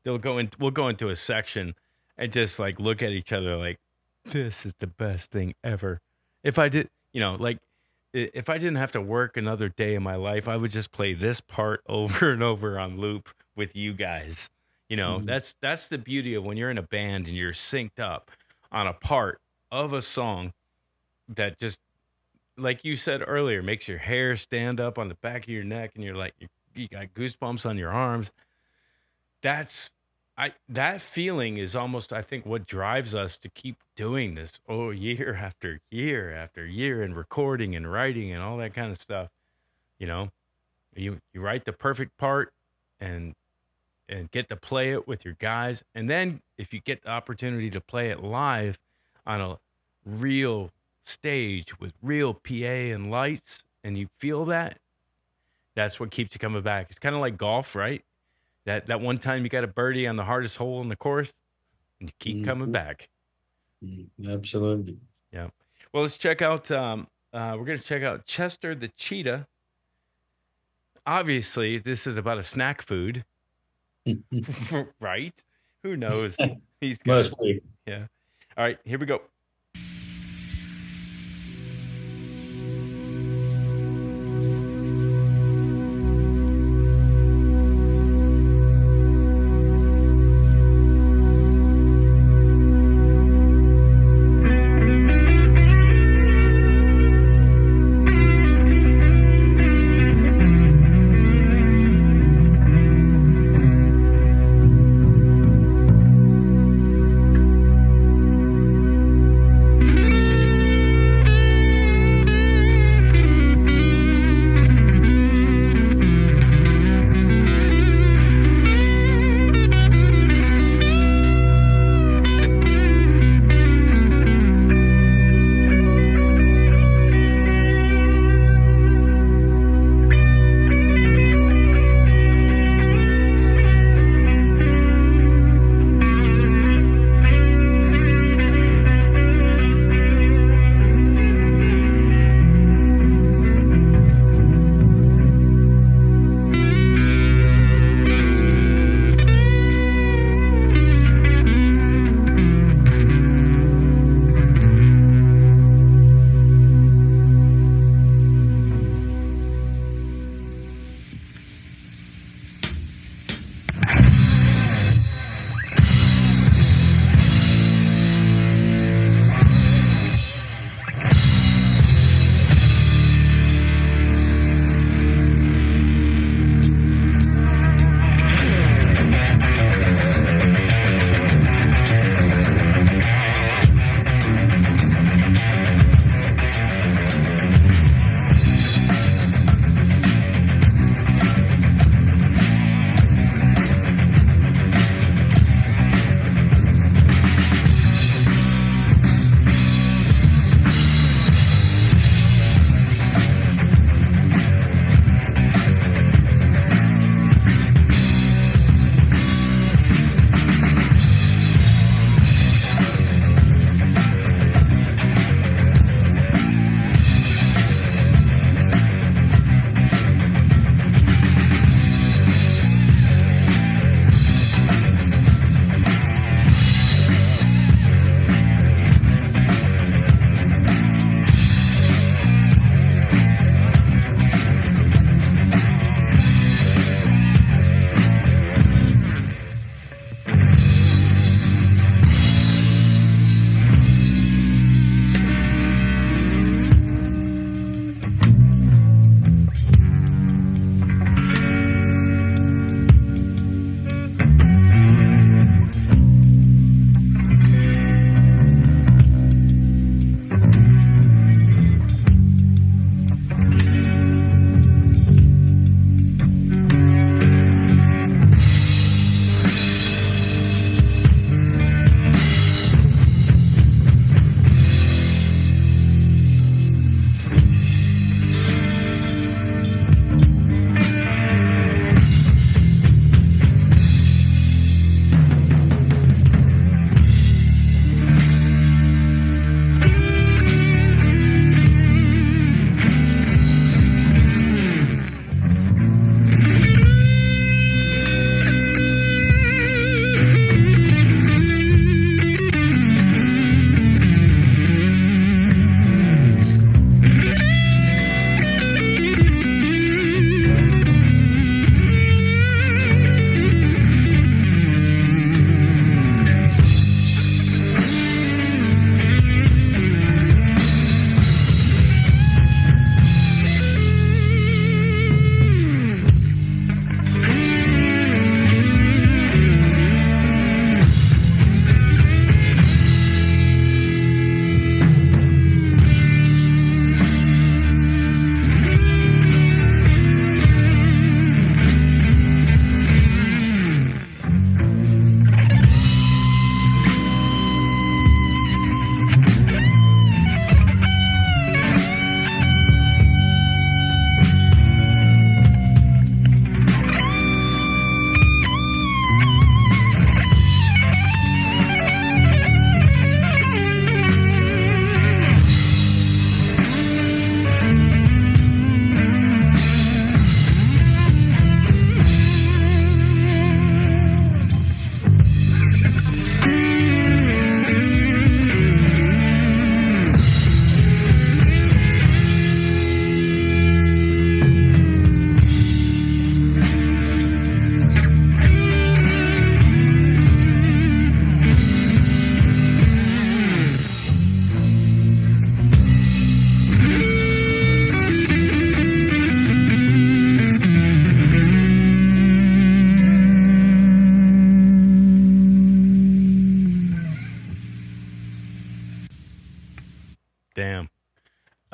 we'll go into a section and just like look at each other like this is the best thing ever. If I did, like if I didn't have to work another day in my life, I would just play this part over and over on loop with you guys. Mhm. That's the beauty of when you're in a band and you're synced up on a part of a song that just like you said earlier makes your hair stand up on the back of your neck and you're like you got goosebumps on your arms. That's that feeling is almost I think what drives us to keep doing this year after year after year and recording and writing and all that kind of stuff. You know, you write the perfect part and get to play it with your guys, and then if you get the opportunity to play it live on a real stage with real PA and lights, and you feel that, that's what keeps you coming back. It's kind of like golf, right? That one time you got a birdie on the hardest hole in the course, and you keep coming Mhm. back. Absolutely. Yeah. Well, let's check out. We're gonna check out Chester the Cheetah. Obviously, this is about a snack food, right? Who knows? He's got. Must be. Yeah. All right, here we go.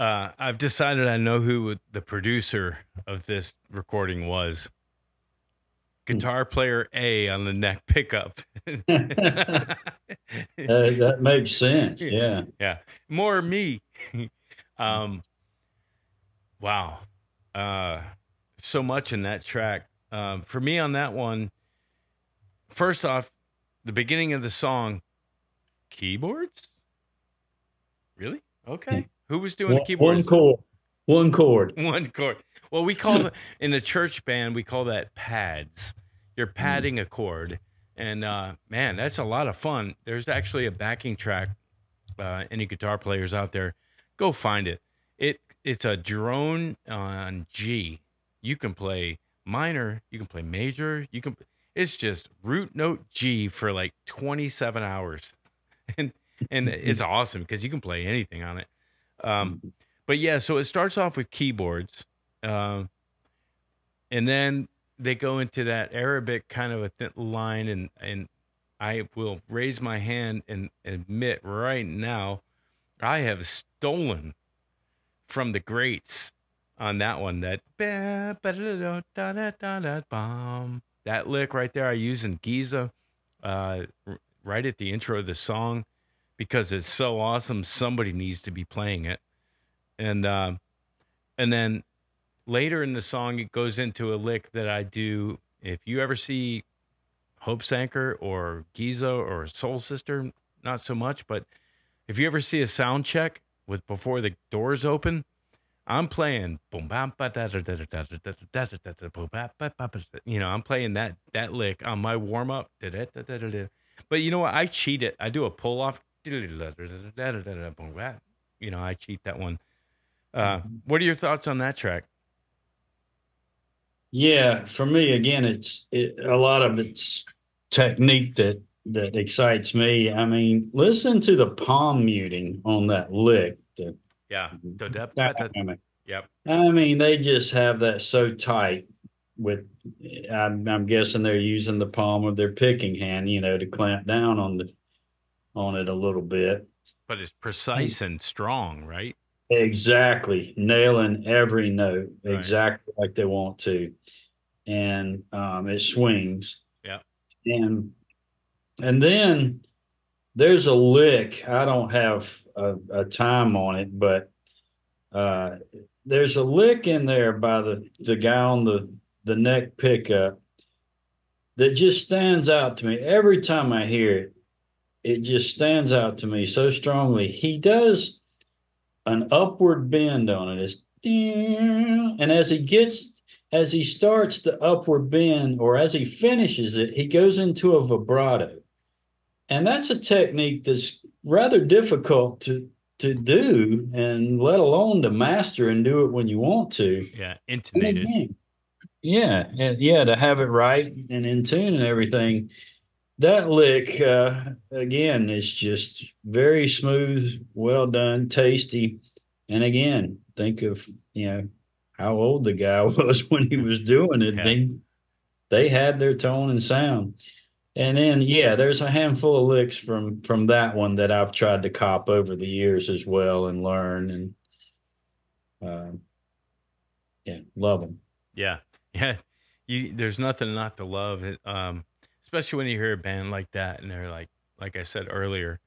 I've decided I know who the producer of this recording was. Guitar player A on the neck pickup. That makes sense. Yeah. Yeah. More me. um, wow. Uh, so much in that track. For me on that one, first off, the beginning of the song, keyboards? Really? Okay. Who was doing the One keyboards? chord. One chord. One chord. Well, we call in the church band, we call that pads. You're padding a chord. And man, that's a lot of fun. There's actually a backing track. Any guitar players out there, go find it. It's a drone on G. You can play minor, you can play major, it's just root note G for like 27 hours. And it's awesome because you can play anything on it. But yeah, so it starts off with keyboards, and then they go into that Arabic kind of a thin line, and I will raise my hand and admit right now, I have stolen from the greats on that one. That lick right there I use in Giza, right at the intro of the song, because it's so awesome. Somebody needs to be playing it, and then later in the song it goes into a lick that I do. If you ever see Hope's Anchor or Giza or Soul Sister, not so much, but if you ever see a sound check with before the doors open, I'm playing I'm playing that lick on my warm up. But you know what? I cheat it. I do a pull off. I cheat that one. What are your thoughts on that track? Yeah, for me, again, a lot of it's technique that excites me. I mean, listen to the palm muting on that lick. Yeah. Yep. I mean, they just have that so tight with, I'm guessing they're using the palm of their picking hand, to clamp down on it a little bit. But it's precise and strong, right? Exactly. Nailing every note Right. exactly like they want to. And it swings. Yeah. And and then there's a lick. I don't have a time on it, but uh, there's a lick in there by the guy on the neck pickup that just stands out to me every time I hear it. It just stands out to me so strongly. He does an upward bend on it. It's, and as he starts the upward bend, or as he finishes it, he goes into a vibrato. And that's a technique that's rather difficult to do, and let alone to master and do it when you want to. Yeah. And Intonated. again, yeah, to have it right and in tune and everything. That lick, again, is just very smooth, well done, tasty. And again, think of, how old the guy was when he was doing it. Yeah. They had their tone and sound. And then, yeah, there's a handful of licks from that one that I've tried to cop over the years as well and learn. And yeah, love them. Yeah. Yeah. There's nothing not to love. Especially when you hear a band like that and they're like I said earlier,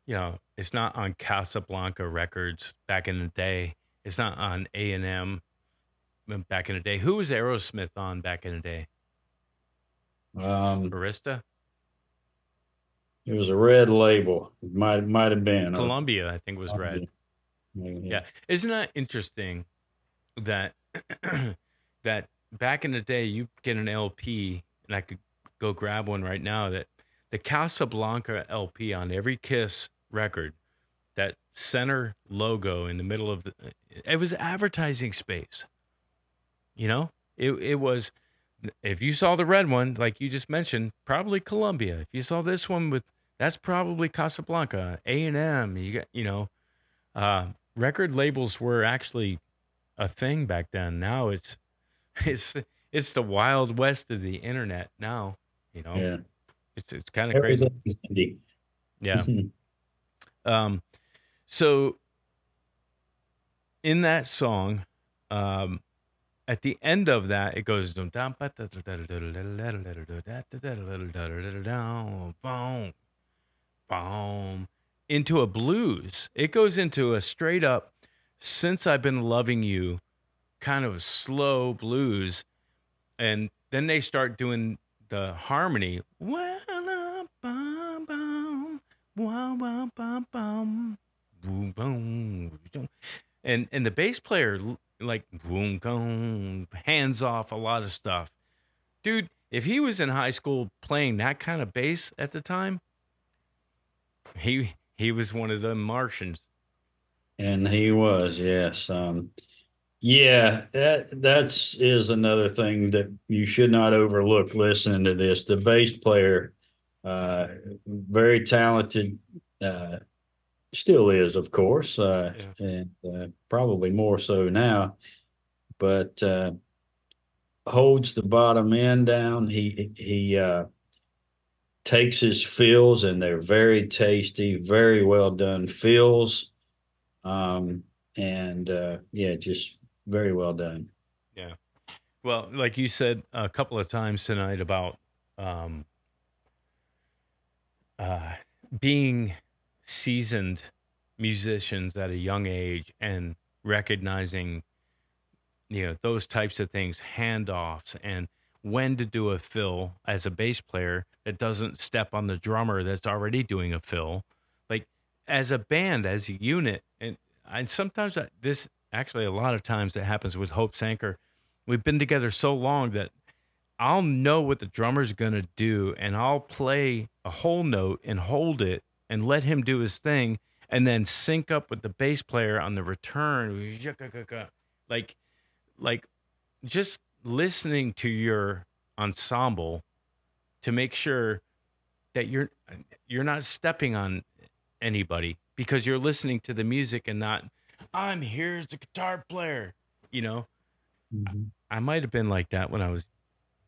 it's not on Casablanca Records back in the day. It's not on A&M back in the day. Who was Aerosmith on back in the day? Um, Arista? it was a red label. It might have been. Columbia, I think, was red. Yeah. Yeah. Isn't that interesting that that back in the day you get an LP and I could go grab one right now, that the Casablanca LP on every Kiss record, that center logo in the middle of it was advertising space. It was, if you saw the red one, like you just mentioned, probably Columbia. If you saw this one that's probably Casablanca, A&M. Record labels were actually a thing back then. Now it's it's the wild west of the internet now. Yeah. It's kind of crazy. Indie. Yeah. Um, so in that song, at the end of that, it goes into a blues. It goes into a straight up "Since I've Been Loving You" kind of slow blues, and then they start doing the harmony. And the bass player like boom boom hands off a lot of stuff. Dude, if he was in high school playing that kind of bass at the time, he was one of the Martians. And he was, yes. Yeah, that's is another thing that you should not overlook listening to this. The bass player, uh, very talented, uh, still is, of course, Yeah. and probably more so now, but holds the bottom end down. He takes his fills, and they're very tasty, very well done fills, um, and yeah, just very well done. Yeah. Well, like you said a couple of times tonight about um, uh, being seasoned musicians at a young age and recognizing, those types of things, handoffs, and when to do a fill as a bass player that doesn't step on the drummer that's already doing a fill. Like as a band, as a unit, and sometimes this actually a lot of times it happens with Hope's Anchor. We've been together so long that I'll know what the drummer's gonna do, and I'll play a whole note and hold it and let him do his thing, and then sync up with the bass player on the return. Like, like just listening to your ensemble to make sure that you're not stepping on anybody because you're listening to the music and not I'm here's the guitar player. You know, Mhm. I might have been like that when I was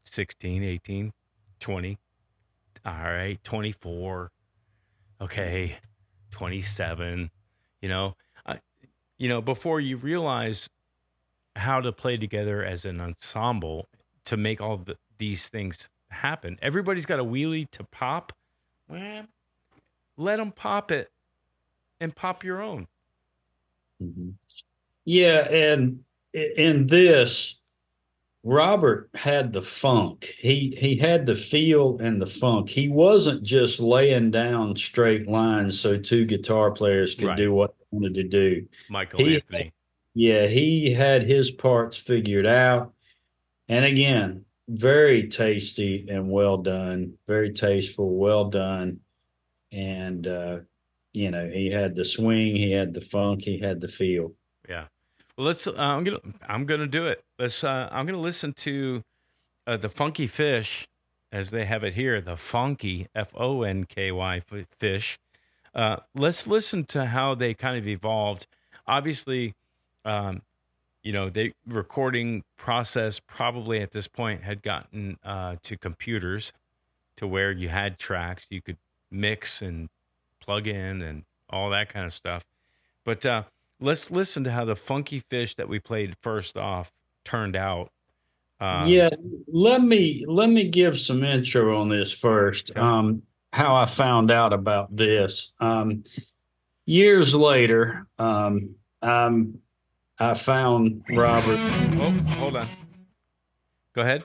16, 18, 20. All right, 24. Okay, 27. You know, I, before you realize how to play together as an ensemble to make these things happen. Everybody's got a wheelie to pop. Well, let them pop it and pop your own. Mhm. Yeah, and in this, Robert had the funk. He had the feel and the funk. He wasn't just laying down straight lines so two guitar players could Right. do what they wanted to do. Michael He, Anthony. yeah, he had his parts figured out. And again, very tasty and well done, very tasteful, well done. And he had the swing, he had the funk, he had the feel. Yeah. Well, I'm gonna do it. I'm gonna listen to the Funky Fish, as they have it here, the Funky Fonky fish. Let's listen to how they kind of evolved. Obviously, um, the recording process probably at this point had gotten to computers to where you had tracks you could mix and plug in and all that kind of stuff. But let's listen to how the Funky Fish that we played first off turned out. Um, Yeah, let me give some intro on this first. okay. How I found out about this. Years later, I found Robert. Oh, hold on. Go ahead.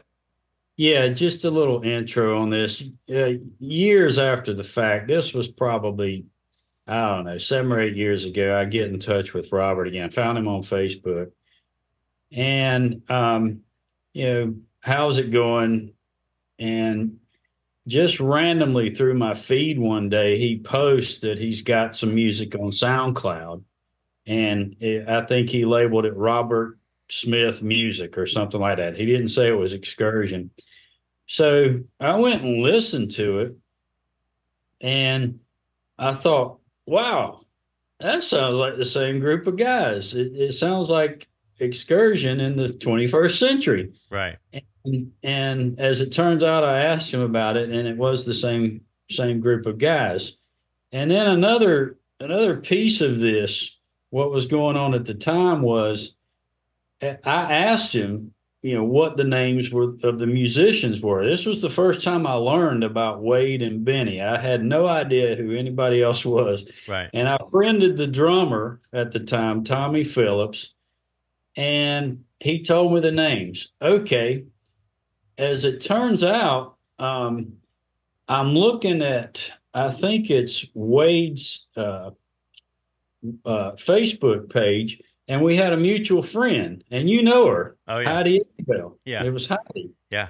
Yeah, just a little intro on this. Years after the fact, this was probably, I don't know, 7 or 8 years ago. I get in touch with Robert again, found him on Facebook, and how's it going? And just randomly through my feed one day, he posts that he's got some music on SoundCloud, and I think he labeled it Robert Smith Music or something like that. He didn't say it was Excursion. So I went and listened to it, and I thought, wow, that sounds like the same group of guys. It sounds like Excursion in the 21st century. Right. And as it turns out, I asked him about it, and it was the same group of guys. And then another piece of this what was going on at the time was I asked him, what the names were of the musicians were. This was the first time I learned about Wade and Benny. I had no idea who anybody else was. Right. And I friended the drummer at the time, Tommy Phillips, and he told me the names. Okay. As it turns out, I'm looking at, I think it's Wade's Facebook page, and we had a mutual friend, and you know her, Oh, yeah. Heidi Isabel. Yeah. It was Heidi. Yeah.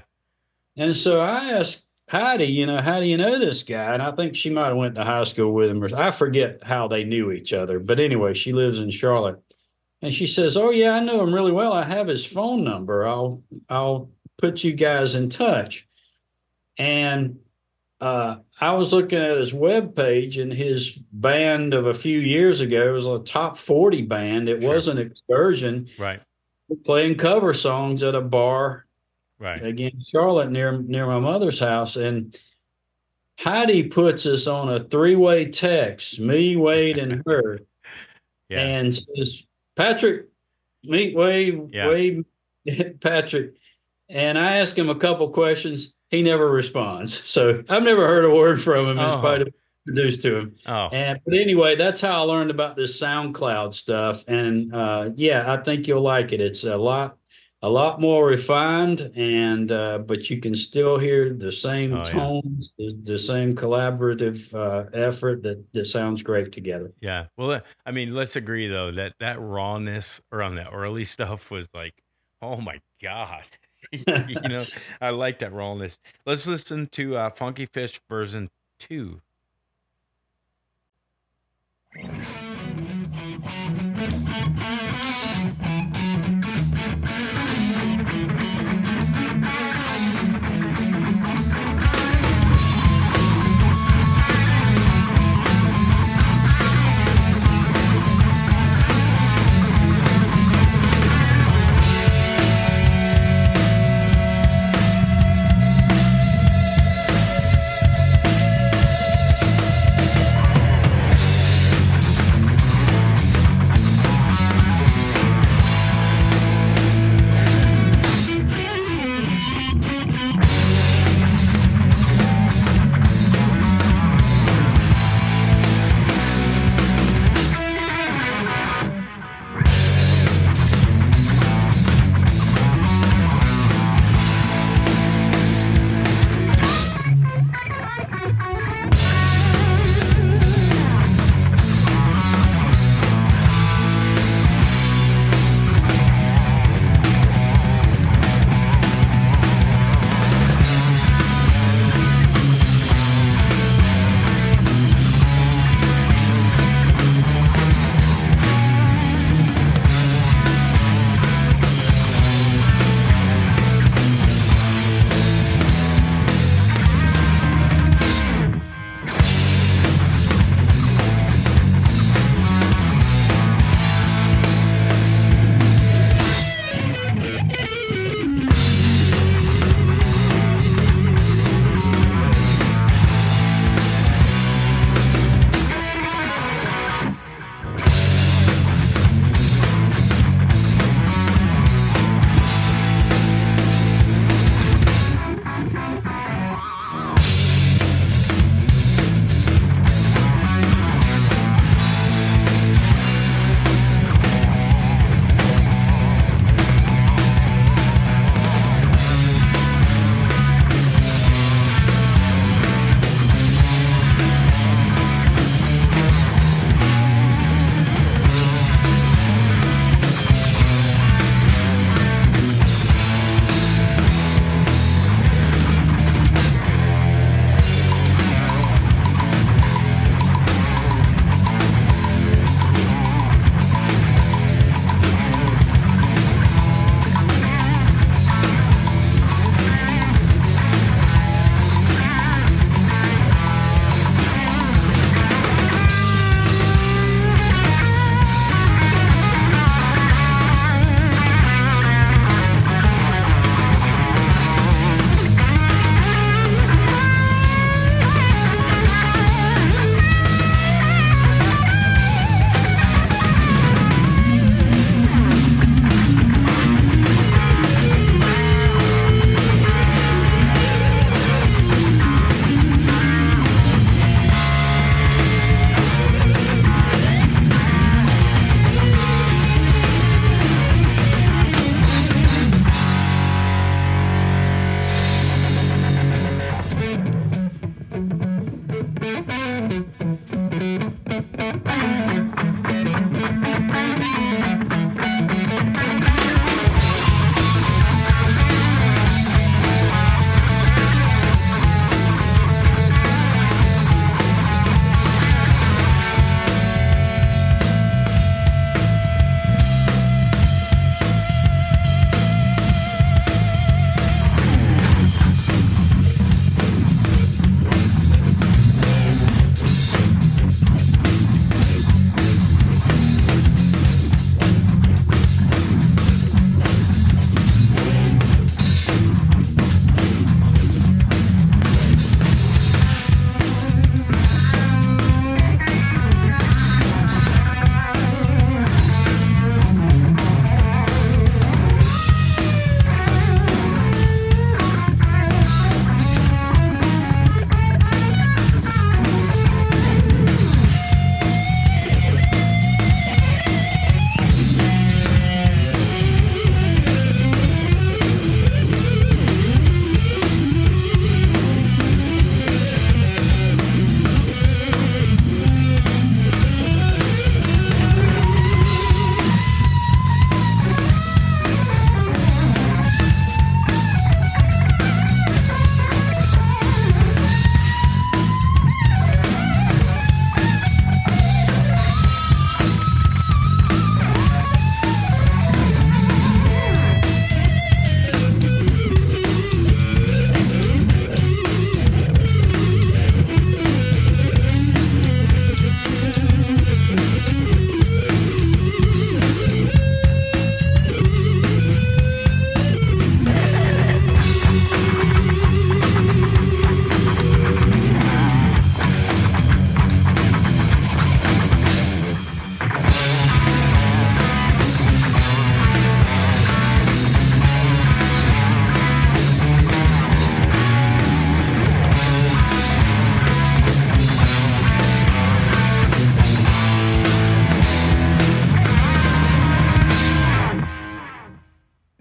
And so I asked Heidi, how do you know this guy? And I think she might have went to high school with him, or I forget how they knew each other. But anyway, she lives in Charlotte. And she says, "Oh yeah, I know him really well. I have his phone number. I'll put you guys in touch." And I was looking at his webpage, and his band of a few years ago, it was a top 40 band. It was an Excursion. Right. Playing cover songs at a bar, Right. again, Charlotte, near my mother's house. And Heidi puts us on a three-way text, me, Wade, and her, Yeah. and says, "Patrick, meet Wade, Yeah. Wade, Patrick." And I ask him a couple questions. He never responds. So I've never heard a word from him in spite of being introduced to him. Oh. But anyway, that's how I learned about this SoundCloud stuff. And yeah, I think you'll like it. It's a lot more refined, and but you can still hear the same tones, the same collaborative effort that sounds great together. Yeah. Well, I mean, let's agree though that rawness around that early stuff was like, oh my God. I like that rawness. Let's listen to Funky Fish version 2.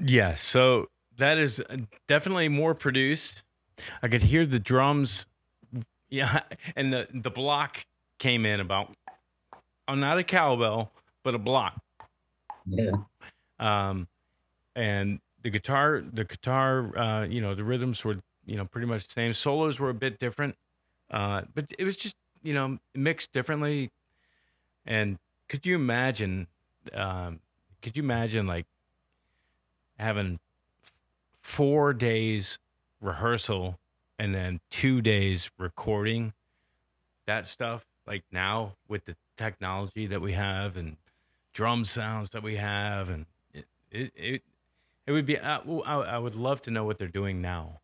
Yeah, so that is definitely more produced. I could hear the drums. Yeah, and the block came in about, not a cowbell, but a block. Yeah. Um, and the guitar, the rhythms were, pretty much the same. Solos were a bit different, but it was just, mixed differently. And could you imagine, um, like having 4 days rehearsal and then 2 days recording that stuff, like now with the technology that we have and drum sounds that we have, and it would be, I would love to know what they're doing now.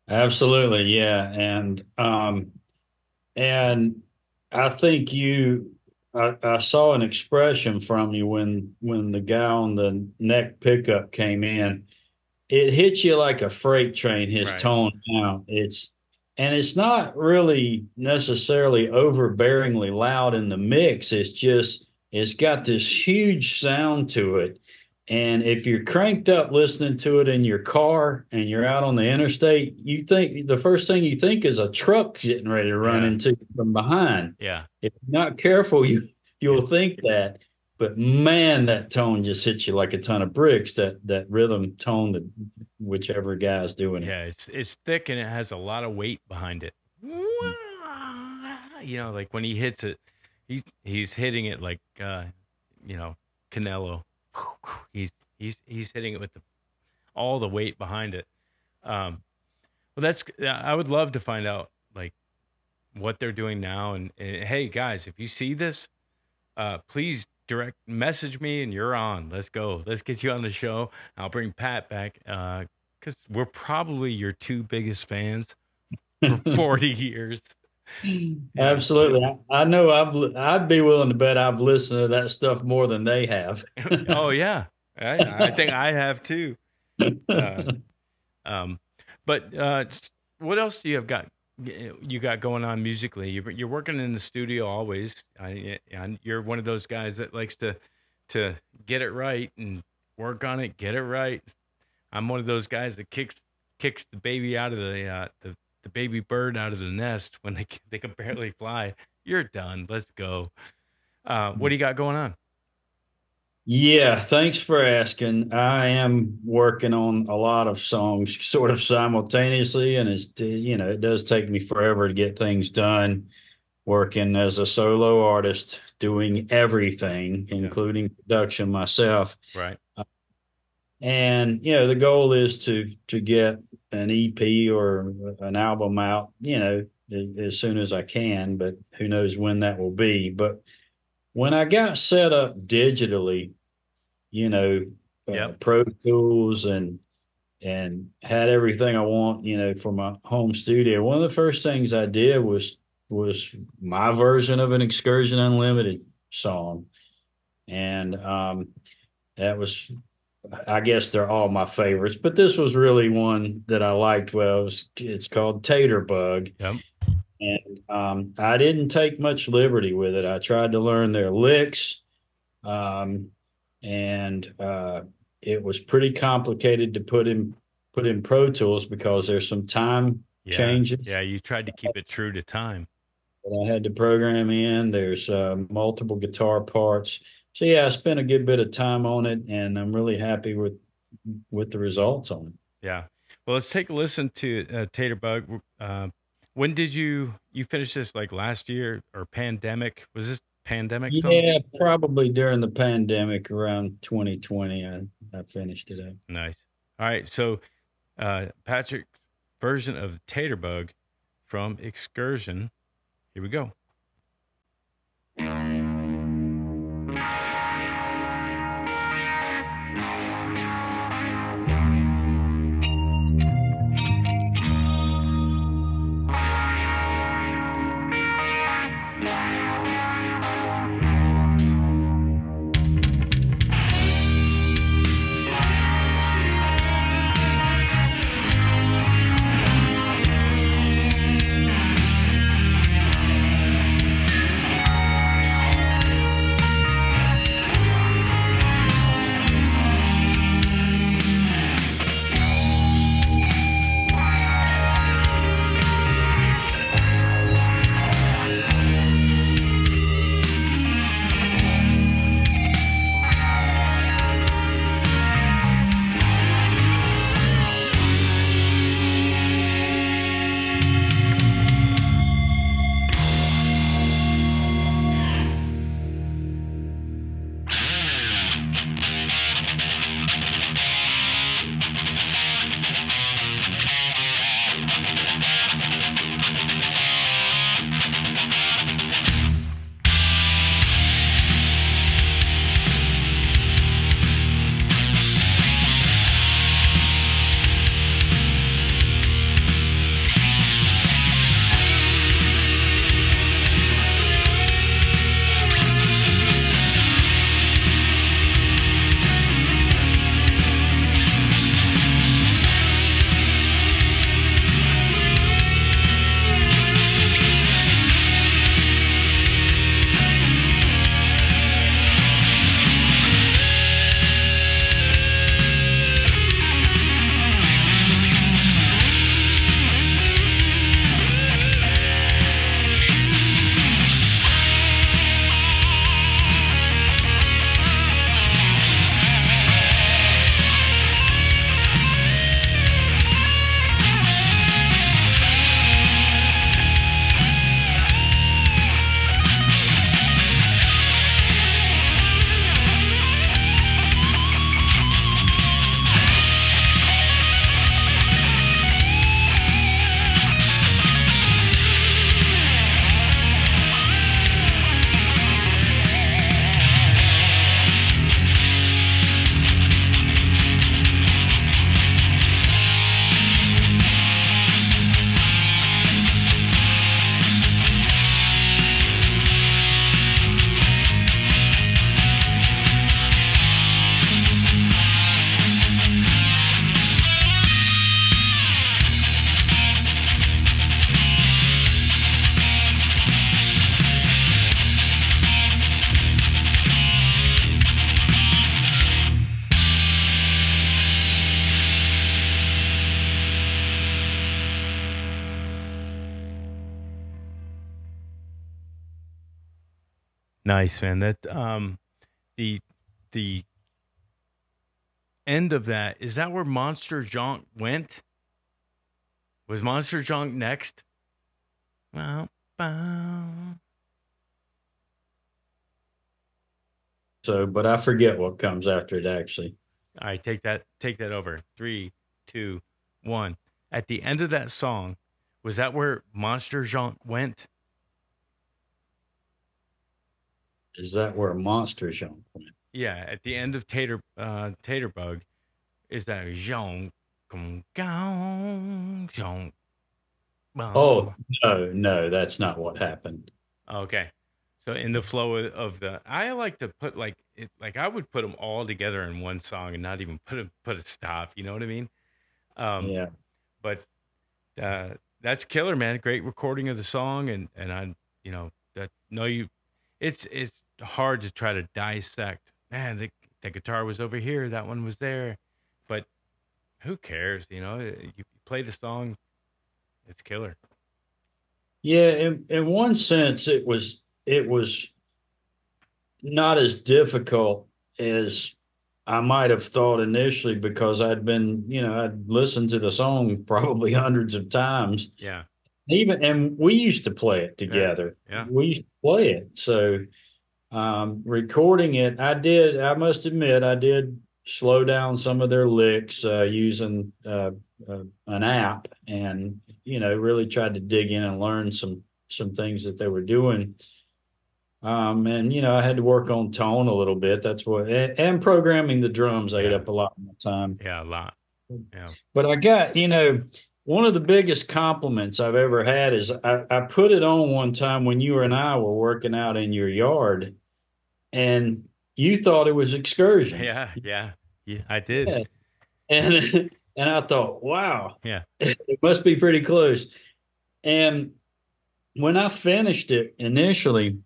Absolutely, yeah, and I think I saw an expression from you when the guy on the neck pickup came in. It hits you like a freight train. His Right. tone now, and it's not really necessarily overbearingly loud in the mix. It's got this huge sound to it. And if you're cranked up listening to it in your car and you're out on the interstate, you think the first thing you think is a truck getting ready to run Yeah. into you from behind. Yeah. If you're not careful, you'll think that. But man, that tone just hits you like a ton of bricks. That rhythm tone, that whichever guy's doing it. Yeah, it's thick and it has a lot of weight behind it. Like when he hits it, he's hitting it like, Canelo. He's hitting it with all the weight behind it. Well, I would love to find out like what they're doing now. And hey, guys, if you see this, please direct message me and you're on. Let's go. Let's get you on the show. I'll bring Pat back because we're probably your two biggest fans for 40 years. Absolutely. I know I'd be willing to bet I've listened to that stuff more than they have. Oh yeah, I think I have too. Uh, but what else do you got going on musically? You're working in the studio always. You're one of those guys that likes to get it right and work on it, get it right. I'm one of those guys that kicks the baby out of the baby bird out of the nest when they can barely fly. You're done. Let's go. What do you got going on? Yeah, thanks for asking. I am working on a lot of songs sort of simultaneously, and it does take me forever to get things done. Working as a solo artist, doing everything, including production myself. Right. And the goal is to get an EP or an album out, as soon as I can, but who knows when that will be. But when I got set up digitally, you know, Yep. Pro Tools and had everything I want, for my home studio, one of the first things I did was my version of an Excursion Unlimited song. And that was, I guess they're all my favorites, but this was really one that I liked. Well, it's called Tater Bug. Yep. And I didn't take much liberty with it. I tried to learn their licks, and it was pretty complicated to put in Pro Tools because there's some time changes Yeah, you tried to keep it true to time. that I had to program in. There's multiple guitar parts. So yeah, I spent a good bit of time on it, and I'm really happy with the results on it. Yeah. Well, let's take a listen to Tater Bug. When did you finish this? Like last year or pandemic? Was this pandemic song? Yeah, probably during the pandemic around 2020, I finished it up. Nice. All right. So Patrick's version of the Tater Bug from Excursion. Here we go. Nice, man. The the end of that, is that where Monster Junk went? Was Monster Junk next? Bow, bow. So, but I forget what comes after it actually. All right, take that over. Three, two, one. At the end of that song, was that where Monster Junk went? Is that where Monster Junk went? Yeah, at the end of Tater Bug, is that Junk gong Junk Oh, bong? no, no, that's not what happened. Okay. So in the flow of the, I like to put like it, like I would put them all together in one song and not even put a stop. You know what I mean? Um, Yeah. but that's killer, man. Great recording of the song, and that no you, it's hard to try to dissect. Man, the guitar was over here, that one was there, but who cares? You play the song, it's killer. Yeah, in one sense it was not as difficult as I might have thought initially because I'd listened to the song probably hundreds of times. Yeah, Even and we used to play it yeah, together. yeah, We used to play it. So recording it, I must admit, I did slow down some of their licks using an app and, really tried to dig in and learn some things that they were doing. And, I had to work on tone a little bit. That's what, and programming the drums ate yeah, up a lot of my time. yeah, a lot. Yeah. But I got, one of the biggest compliments I've ever had is I put it on one time when you and I were working out in your yard and you thought it was Excursion. Yeah, yeah, yeah. I did. Yeah. And and I thought, wow, Yeah. it must be pretty close. And when I finished it initially,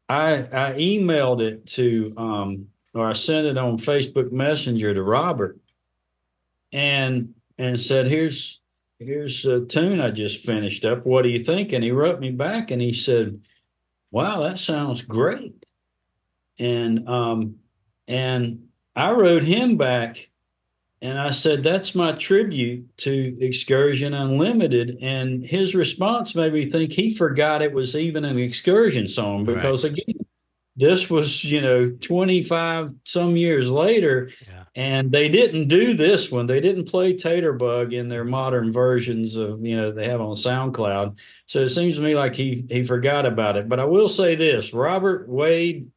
I emailed it to or I sent it on Facebook Messenger to Robert and said, here's a tune I just finished up. What do you think? And he wrote me back and he said, wow, that sounds great. And and I wrote him back and I said, that's my tribute to Excursion Unlimited. And his response made me think he forgot it was even an Excursion song Right. because, again, this was, 25 some years later. Yeah. And they didn't do this one. They didn't play Tater Bug in their modern versions of, they have on SoundCloud. So it seems to me like he forgot about it. But I will say this, Robert, Wade,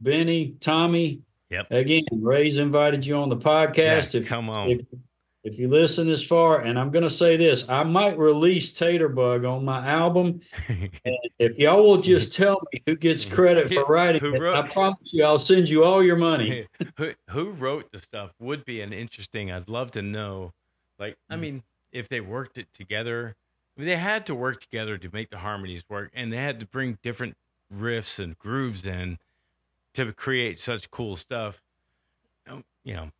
Benny, Tommy, Yep. again, Ray's invited you on the Yeah. podcast. If Come on. if if you listen this far, and I'm going to say this, I might release Tater Bug on my album. And if y'all will just tell me who gets credit for writing Who it, wrote? I promise you, I'll send you all your money. Who wrote the stuff would be an interesting. I'd love to know. Like, I mean, if they worked it together, I mean, they had to work together to make the harmonies work, and they had to bring different riffs and grooves in to create such cool stuff. You know,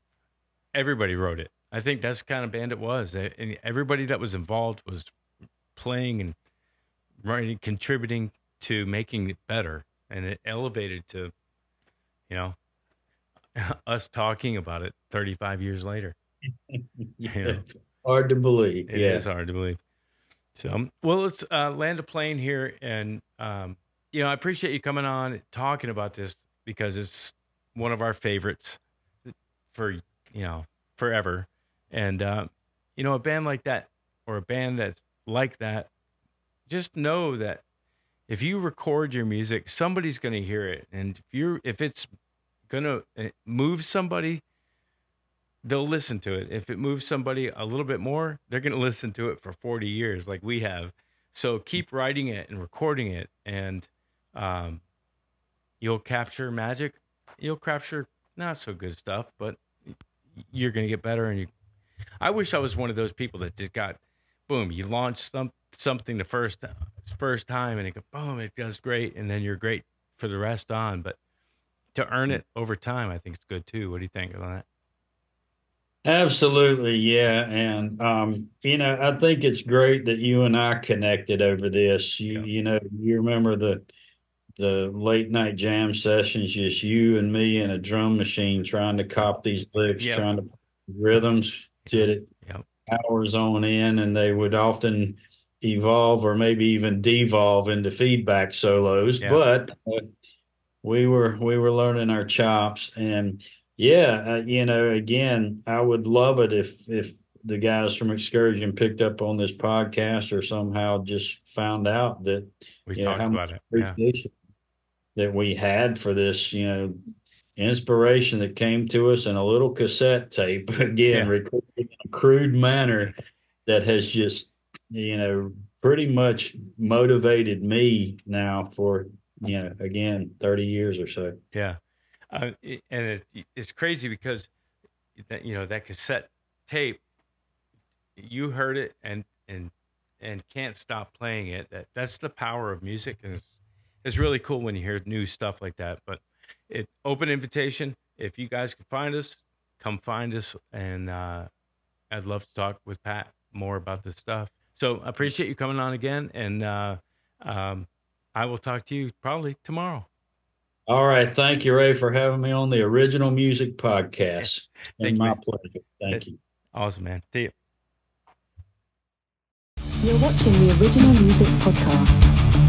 everybody wrote it. I think that's the kind of band it was. And everybody that was involved was playing and writing, contributing to making it better, and it elevated to, you know, us talking about it 35 years later. You Yeah. know, Hard to believe. it is Yeah. hard to believe. So, well, let's land a plane here, and I appreciate you coming on and talking about this because it's one of our favorites for forever. And a band like that, or a band that's like that, just know that if you record your music, somebody's going to hear it, and if it's going to move somebody, they'll listen to it. If it moves somebody a little bit more, they're going to listen to it for 40 years like we have. So keep writing it and recording it, and um, you'll capture magic. You'll capture not so good stuff, but you're going to get better. And I wish I was one of those people that just got, boom, you launch something the first time, and it goes, boom, it does great, and then you're great for the rest on. But to earn it over time, I think it's good too. What do you think of that? Absolutely. Yeah. And, I think it's great that you and I connected over this. Yeah. You remember the late night jam sessions, just you and me and a drum machine trying to cop these licks, Yep. trying to rhythms, did it Yep. hours on end, and they would often evolve or maybe even devolve into feedback solos. Yep. But we were learning our chops, and yeah, again, I would love it if the guys from Excursion picked up on this podcast or somehow just found out that We how talked much about it. Yeah. appreciation that we had for this, inspiration that came to us in a little cassette tape, again, Yeah. recorded in a crude manner that has just, pretty much motivated me now for, again, 30 years or so. Yeah. It's crazy because that cassette tape, you heard it and can't stop playing it. That's the power of music, and it's really cool when you hear new stuff like that. But open invitation. If you guys can find us, come find us, and I'd love to talk with Pat more about this stuff. So I appreciate you coming on again, and I will talk to you probably tomorrow. All right. Thank you, Ray, for having me on the Original Music Podcast. Thank And you, my man. pleasure. Thank you. Awesome, man. See you. You're watching the Original Music Podcast.